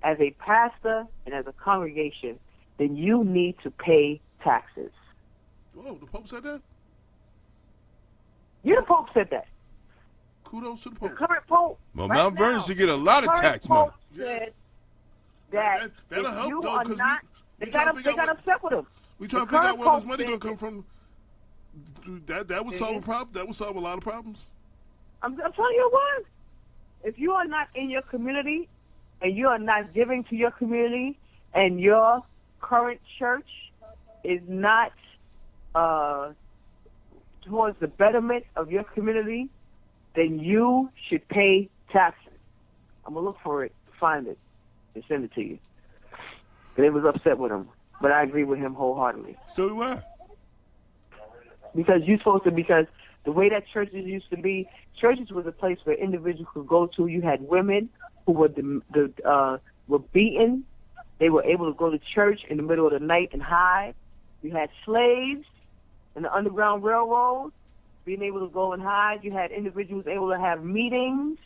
as a pastor and as a congregation, then you need to pay taxes. Whoa, the Pope said that? You, the Pope, said that. Kudos to the Pope. The current Pope. Well, Mount Vernon should get a lot of tax money. Said that that'll help, you though, are not, they got upset with him. We trying to figure out where this money going to come from. That would solve a problem. That would solve a lot of problems. I'm telling you what. If you are not in your community and you are not giving to your community and your current church is not towards the betterment of your community, then you should pay taxes. I'm going to look for it, find it, and send it to you. They was upset with him, but I agree with him wholeheartedly. So do I. Because the way that churches used to be, churches was a place where individuals could go to. You had women who were beaten. They were able to go to church in the middle of the night and hide. You had slaves in the Underground Railroad being able to go and hide. You had individuals able to have meetings.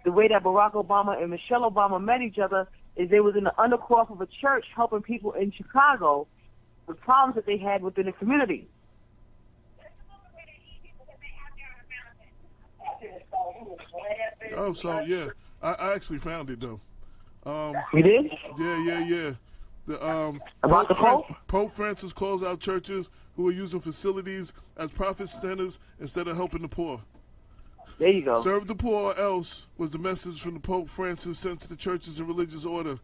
The way that Barack Obama and Michelle Obama met each other is they was in the undercroft of a church helping people in Chicago with problems that they had within the community. Oh, so yeah, I actually found it though. You did? Yeah. About the Pope? Pope Francis calls out churches who are using facilities as profit centers instead of helping the poor. There you go. Serve the poor, or else was the message from the Pope Francis sent to the churches and religious order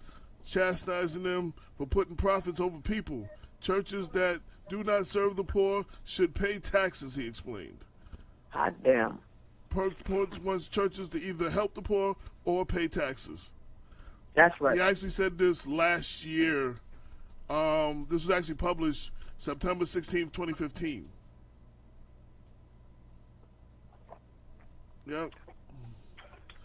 chastising them for putting profits over people. Churches that do not serve the poor should pay taxes, he explained. Hot damn. Perk wants churches to either help the poor or pay taxes. That's right. He actually said this last year. This was actually published September 16th, 2015. Yep.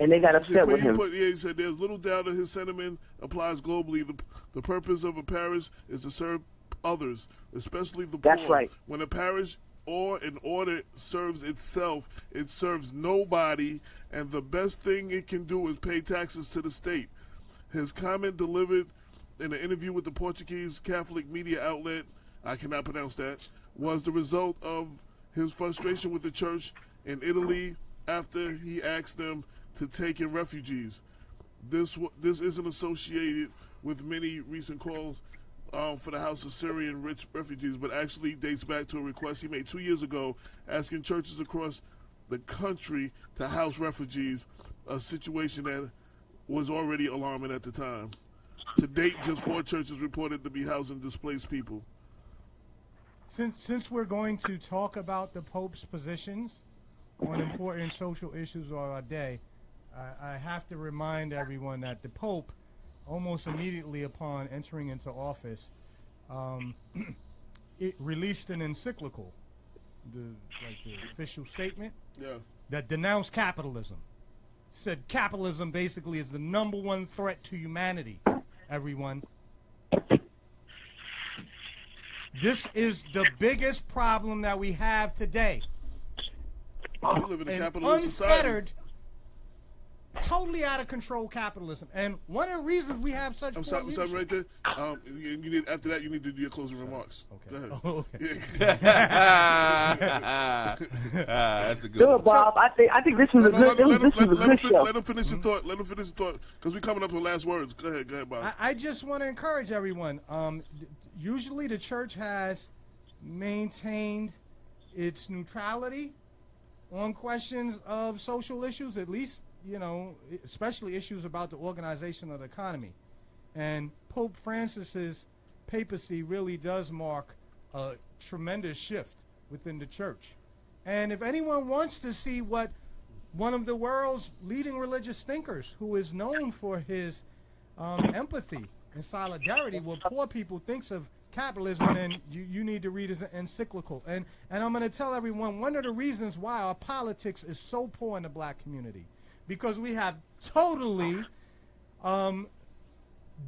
And they got upset with him. He said there's little doubt that his sentiment applies globally. The purpose of a parish is to serve others, especially the poor. That's right. When a parish or an order serves itself, it serves nobody, and the best thing it can do is pay taxes to the state. His comment delivered in an interview with the Portuguese Catholic media outlet, I cannot pronounce that, was the result of his frustration with the church in Italy after he asked them to take in refugees. This isn't associated with many recent calls for the house of Syrian rich refugees, but actually dates back to a request he made 2 years ago asking churches across the country to house refugees, a situation that was already alarming at the time. To date, just 4 churches reported to be housing displaced people. Since we're going to talk about the Pope's positions on important social issues of our day, I have to remind everyone that the Pope, almost immediately upon entering into office, it released an encyclical, the official statement, that denounced capitalism. Said capitalism basically is the #1 threat to humanity, everyone. This is the biggest problem that we have today. We live in a capitalist society. Totally out of control capitalism. And one of the reasons we have such I'm sorry right there. You need, after that, you need to do your closing remarks. Okay. Go ahead. Oh, okay. That's a good Good, one. Bob. I think this was a good show. Let him finish his thought. Let him finish his thought, because we're coming up with last words. Go ahead, Bob. I just want to encourage everyone. Usually the church has maintained its neutrality on questions of social issues, at least, especially issues about the organization of the economy. And Pope Francis's papacy really does mark a tremendous shift within the church. And if anyone wants to see what one of the world's leading religious thinkers, who is known for his empathy and solidarity with poor people, thinks of capitalism, then you need to read his encyclical. And I'm going to tell everyone one of the reasons why our politics is so poor in the black community, because we have totally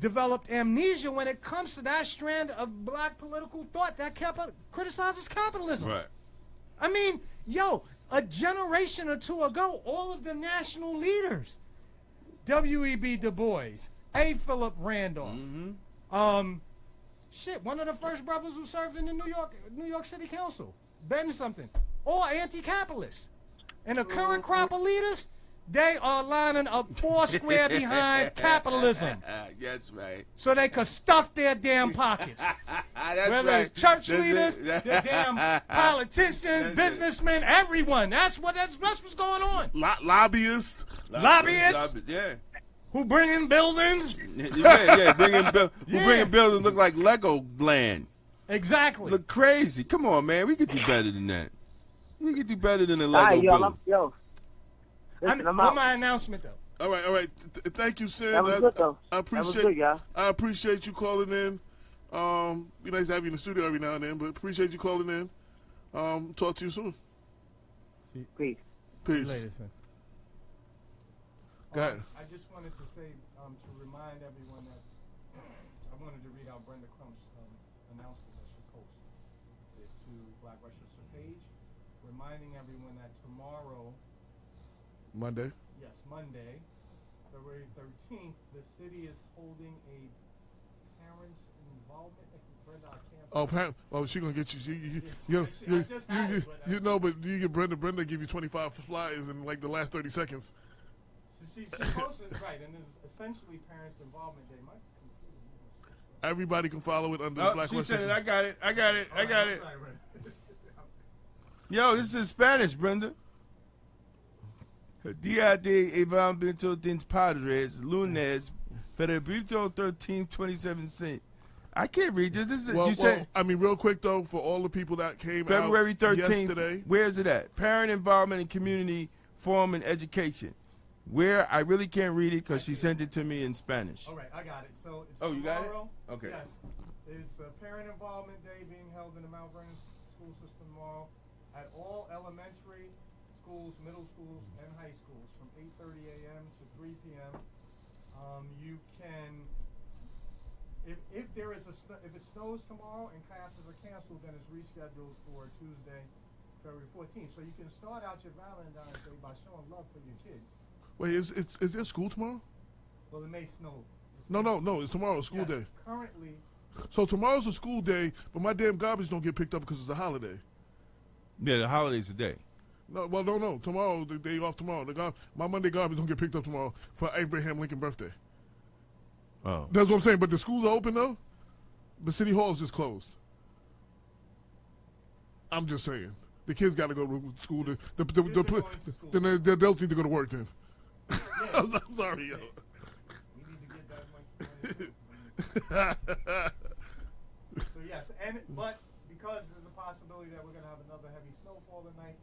developed amnesia when it comes to that strand of black political thought that criticizes capitalism. Right. I mean, a generation or two ago, all of the national leaders, W.E.B. Du Bois, A. Philip Randolph, one of the first brothers who served in the New York City Council, Ben something, all anti-capitalists. And the current crop of leaders, they are lining up foursquare behind capitalism. That's right. So they could stuff their damn pockets. That's Whether right. it's church leaders, the damn politicians, businessmen, everyone. That's what's going on. Lobbyists. Yeah. Who bring in buildings? Bringing buildings look like Lego land. Exactly. Look crazy. Come on, man. We could do better than that. We could do better than a All Lego right, building. Listen, I'm With out. my announcement, though. All right. Thank you, Sam. That was good, though. I appreciate. That was good, y'all. I appreciate you calling in. Be nice to have you in the studio every now and then, but appreciate you calling in. Talk to you soon. Peace. See you later, son. Go ahead. I just wanted to say, to remind everyone that I wanted to read out Brenda Crump's announcement that she posted to Black Register page, reminding everyone that tomorrow, Monday. yes, Monday, February 13th, the city is holding a parents' involvement. Brenda, I can't. She gonna get you. You know, but you get Brenda. Brenda give you 25 flyers in like the last 30 seconds. She posted right, and it's essentially parents' involvement day. Everybody can follow it under the Black She West. said it. I got it. Sorry, Yo, this is Spanish, Brenda. Día de Eventos Padres, lunes Febrero 13th, 27 I can't read this. This is Well, you said I mean, real quick though, for all the people that came February out 13th. yesterday. Where is it at? Parent Involvement in Community Forum and Education. Where I really can't read it because she sent it to me in Spanish. All right, I got it. So it's Oh, you got it? tomorrow. Okay. Yes, it's a Parent Involvement Day being held in the Mount Vernon School System tomorrow at all elementary schools, middle schools, and high schools from 8:30 a.m. to 3 p.m. You can, if there is if it snows tomorrow and classes are canceled, then it's rescheduled for Tuesday, February 14th. So you can start out your Valentine's Day by showing love for your kids. Wait, is there school tomorrow? Well, it may snow. No. It's tomorrow. It's school day. Currently. So tomorrow's a school day, but my damn garbage don't get picked up because it's a holiday. Yeah, the holiday's today. No, well, no. Tomorrow, the day off tomorrow. My Monday garbage don't get picked up tomorrow for Abraham Lincoln birthday. Oh. That's what I'm saying. But the schools are open though. The city hall is just closed. I'm just saying. The kids got to go to school. Then they'll need to go to work then. Yeah. I'm sorry, yo. We need to get that much money. So yes, but because there's a possibility that we're going to have another heavy snowfall tonight,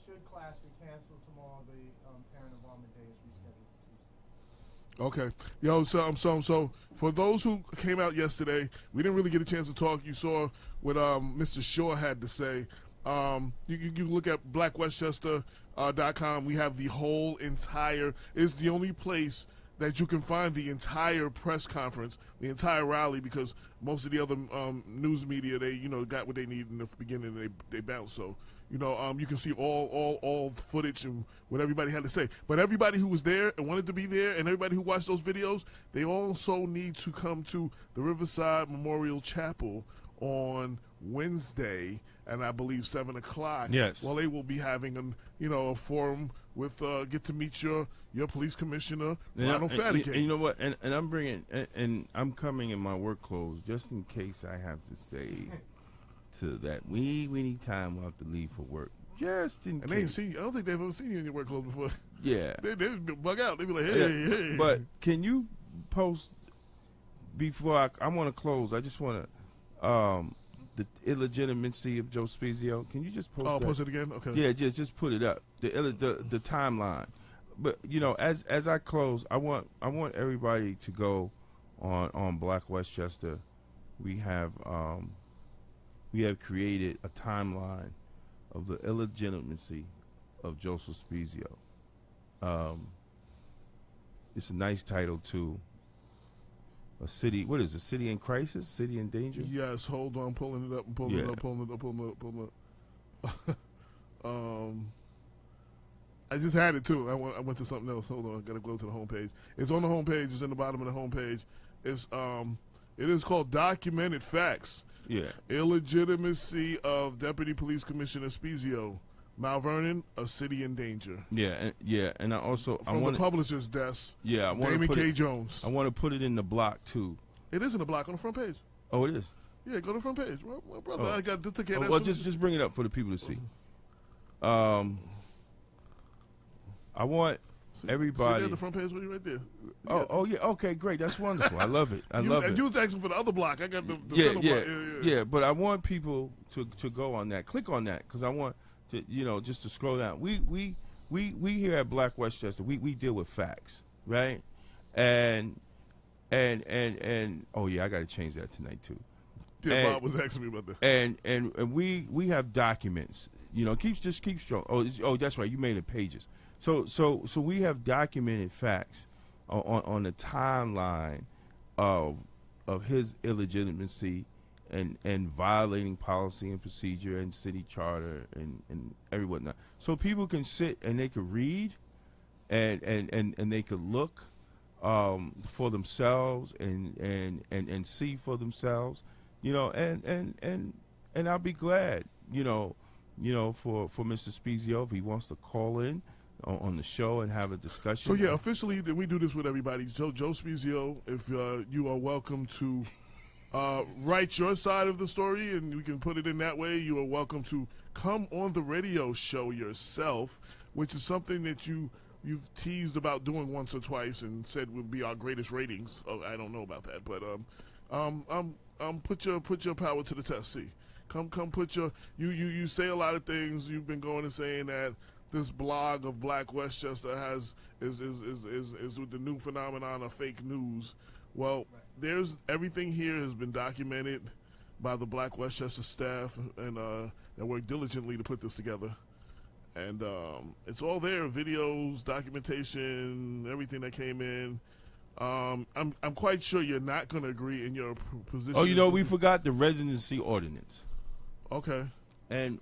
should class be canceled tomorrow, the Parent Involvement Day is rescheduled for Tuesday. Okay. Yo, so for those who came out yesterday, we didn't really get a chance to talk. You saw what Mr. Shaw had to say. You look at blackwestchester.com. We have the whole entire, it's the only place that you can find the entire press conference, the entire rally, because most of the other news media, they got what they need in the beginning and they bounced. So you can see all the footage and what everybody had to say. But everybody who was there and wanted to be there, and everybody who watched those videos, they also need to come to the Riverside Memorial Chapel on Wednesday, and I believe 7 o'clock. Yes. Well, they will be having a forum with get to meet your police commissioner, Ronald Fadigan. And you know what? And I'm bringing and I'm coming in my work clothes just in case I have to stay to that. We need time we'll have to leave for work. Just in case. And they ain't seen you. I don't think they've ever seen you in your work clothes before. Yeah. They bug out. They be like, hey. But can you post before I want to close? I just want to the illegitimacy of Joe Spezio. Can you just post that? Post it again? Okay. Yeah, just put it up. The timeline. But as I close, I want everybody to go on Black Westchester. We have created a timeline of the illegitimacy of Joseph Spezio. It's a nice title too. A city, what is it? City in crisis? City in danger? Yes, hold on, pulling it up. I just had it too. I went to something else. Hold on, I gotta go to the homepage. It's on the homepage. It's in the bottom of the homepage. It is called Documented Facts. Yeah. Illegitimacy of Deputy Police Commissioner Spezio. Mount Vernon, a city in danger. And I also from the publisher's desk. Yeah, I Damon K. Jones. I want to put it in the block too. It is in the block on the front page. Oh, it is. Yeah, go to the front page. Well, brother, I got to take care of that. Well, just bring it up for the people to see. I want everybody. See there, the front page with you right there. Oh yeah. Okay, great. That's wonderful. I love it. I love it. You was asking for the other block. I got the center block. Yeah. But I want people to go on that. Click on that because I want to just to scroll down. We here at Black Westchester we deal with facts, right? And oh yeah, I got to change that tonight too. Yeah, Bob was asking me about that. And we have documents. Keep strong. Oh, that's right. You made it pages. So we have documented facts on the timeline of his illegitimacy and violating policy and procedure and city charter and everyone. So people can sit and they could read and they could look for themselves and see for themselves. And I'll be glad, for Mr. Spezio if he wants to call in on the show and have a discussion. So yeah, officially we do this with everybody. Joe Spezio, if you are welcome to write your side of the story and we can put it in that way, you are welcome to come on the radio show yourself, which is something that you you've teased about doing once or twice and said would be our greatest ratings. Oh, I don't know about that, but put your power to the test. See, come put your you say a lot of things. You've been going and saying that this blog of Black Westchester is with the new phenomenon of fake news. Well, there's everything here has been documented by the Black Westchester staff and that worked diligently to put this together. And it's all there, videos, documentation, everything that came in. I'm quite sure you're not going to agree in your position. Oh, you know, we forgot the residency ordinance. Okay. And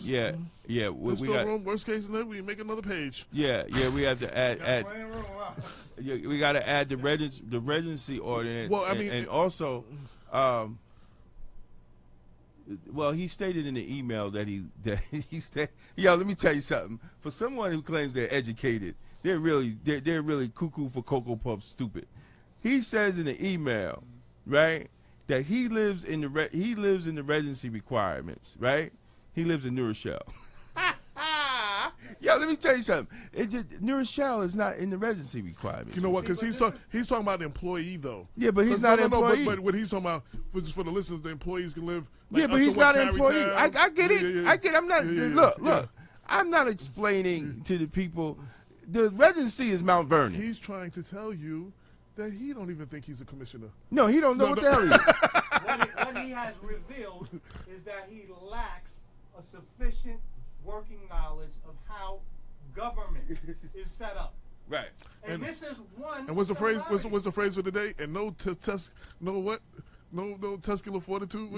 yeah, we got room. Worst case scenario, we make another page. Yeah, we have to add. We got to add the residency ordinance. Well, I mean, and also, well, he stated in the email that he said, yo, let me tell you something. For someone who claims they're educated, they're really cuckoo for Cocoa Puffs stupid. He says in the email, right, that he lives in the residency requirements, right? He lives in New Rochelle. Yo, let me tell you something. New Rochelle is not in the residency requirements. You know what? Because he's talking about the employee, though. Yeah, but he's not an employee. But what he's talking about, for the listeners, the employees can live. Like, yeah, but he's not an employee. I get it. Yeah. I get it. I'm not. Look. I'm not explaining to the people. The residency is Mount Vernon. He's trying to tell you that he don't even think he's a commissioner. No, he don't know what the hell he is. What he has revealed is that he lacks a sufficient working knowledge of how government is set up. Right. And this is one. And what's the phrase? What's the phrase of the day? And no testicular fortitude.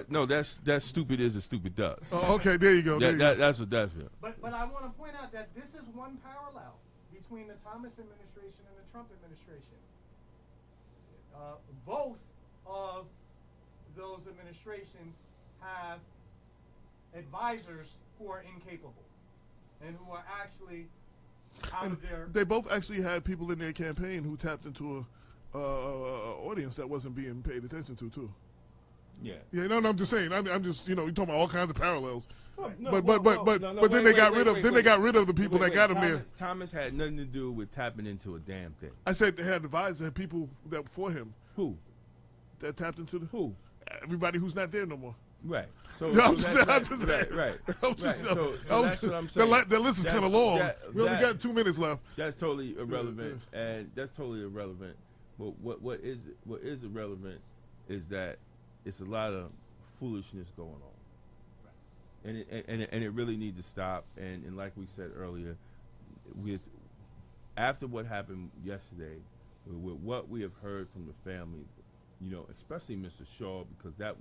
No, that's stupid is as stupid does. Oh, okay, there you go. That's what that's. But I want to point out that this is one parallel between the Thomas administration and the Trump administration. Both of those administrations have advisors who are incapable and who are actually out of their. They both actually had people in their campaign who tapped into a audience that wasn't being paid attention to too. Yeah. Yeah. No, I'm just saying. I'm just you're talking about all kinds of parallels. No, But then they got rid of the people that got him there. Thomas had nothing to do with tapping into a damn thing. I said they had advisors, had people that for him. Who? That tapped into the who? Everybody who's not there no more. Right. So, I'm just saying. Right. So that's what I'm saying. The list is kind of long. We only got 2 minutes left. That's totally irrelevant, and that's totally irrelevant. But what is irrelevant is that it's a lot of foolishness going on, and it really needs to stop. And like we said earlier, after what happened yesterday, with what we have heard from the families, especially Mr. Shaw, because that.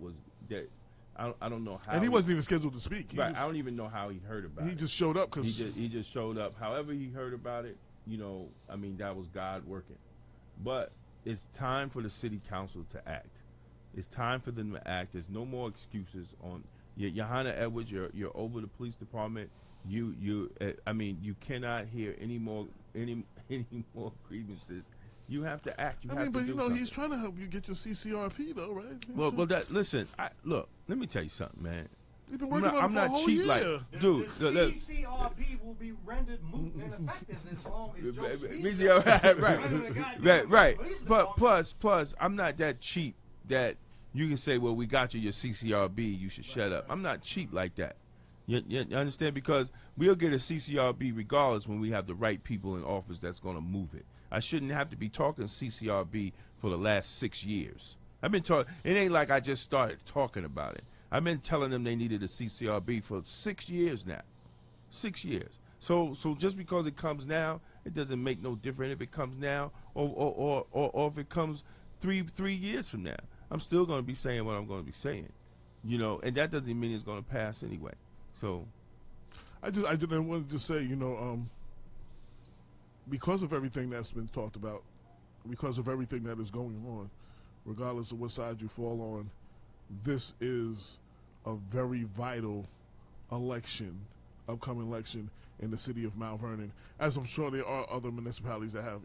I don't know how. And he wasn't even scheduled to speak. Right. I don't even know how he heard about it. He just showed up because he just showed up. However he heard about it, that was God working. But it's time for the city council to act. It's time for them to act. There's no more excuses on Johanna Edwards. You're over the police department. You cannot hear any more grievances. You have to act. He's trying to help you get your CCRP though, right? Well, listen. Look, let me tell you something, man. You've been working on it for a whole cheap year. Dude. The CCRP will be rendered moot and ineffective as long as Joe Speed right. But plus, I'm not that cheap that you can say, well, we got you your CCRB. You should shut up. I'm not cheap like that. You understand? Because we'll get a CCRB regardless when we have the right people in office that's going to move it. I shouldn't have to be talking CCRB for the last 6 years. I've been talking. It ain't like I just started talking about it. I've been telling them they needed a CCRB for 6 years now. 6 years. So just because it comes now, it doesn't make no difference if it comes now or if it comes three years from now. I'm still going to be saying what I'm going to be saying, and that doesn't mean it's going to pass anyway. So, I didn't want to just say, because of everything that's been talked about, because of everything that is going on, regardless of what side you fall on, this is a very vital upcoming election in the city of Mount Vernon, as I'm sure there are other municipalities that have,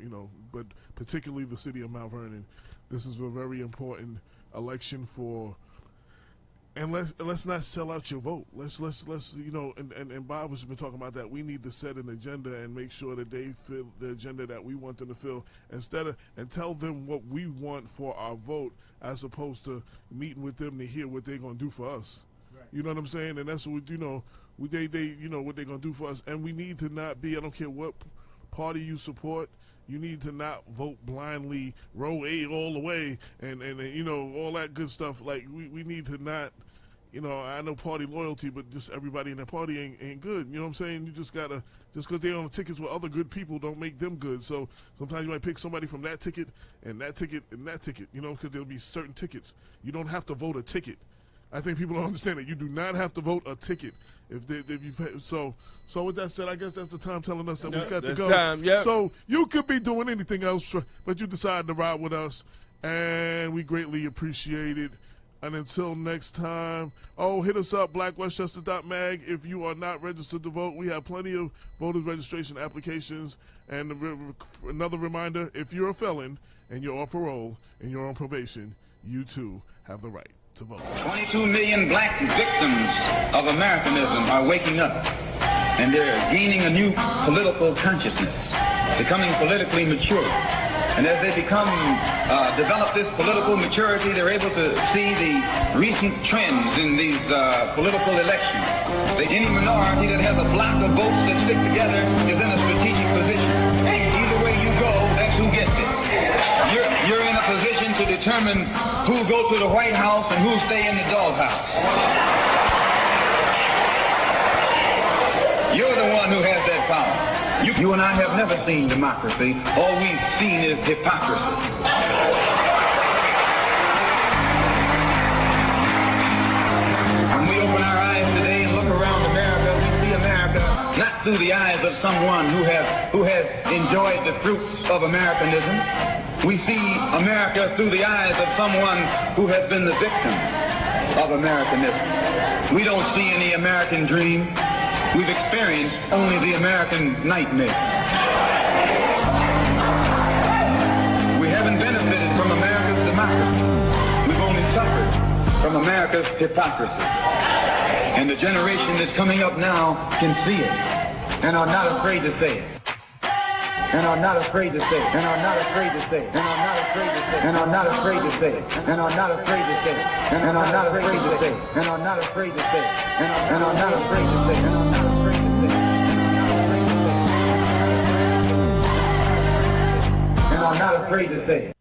but particularly the city of Mount Vernon. This is a very important election for And let's not sell out your vote. Let's you know, and Bob has been talking about that. We need to set an agenda and make sure that they fill the agenda that we want them to fill, and tell them what we want for our vote, as opposed to meeting with them to hear what they're gonna do for us. Right. You know what I'm saying? And that's what they you know what they're gonna do for us. And we need to not be. I don't care what party you support. You need to not vote blindly, row A all the way, and you know, all that good stuff. Like, we need to not, you know, I know party loyalty, but just everybody in the party ain't good. You know what I'm saying? You just gotta, just because they're on the tickets with other good people don't make them good. So sometimes you might pick somebody from that ticket and that ticket and that ticket, you know, because there'll be certain tickets. You don't have to vote a ticket. I think people don't understand that. You do not have to vote a ticket if you pay. So with that said, I guess that's the time telling us that we got to go. Time, yep. So you could be doing anything else, but you decided to ride with us, and we greatly appreciate it. And until next time, hit us up, blackwestchester.mag. If you are not registered to vote, we have plenty of voters registration applications. And another reminder, if you're a felon and you're on parole and you're on probation, you too have the right to vote. 22 million black victims of Americanism are waking up, and they're gaining a new political consciousness, becoming politically mature. And as they develop this political maturity, they're able to see the recent trends in these political elections. Any minority that has a block of votes that stick together is in a strategic position. Either way you go, that's who gets it. You're in a position to determine who go to the White House and who stay in the doghouse. You're the one who has that power. You and I have never seen democracy. All we've seen is hypocrisy. When we open our eyes today and look around America, we see America not through the eyes of someone who has enjoyed the fruits of Americanism. We see America through the eyes of someone who has been the victim of Americanism. We don't see any American dream. We've experienced only the American nightmare. We haven't benefited from America's democracy. We've only suffered from America's hypocrisy. And the generation that's coming up now can see it and are not afraid to say it. And are not afraid to say it. And are not afraid to say it. And are not afraid to say it. And are not afraid to say it. And are not afraid to say it. And are not afraid to say it. And are not afraid to say it. And are not afraid to say it. And are not afraid to say it. And are not afraid to say it.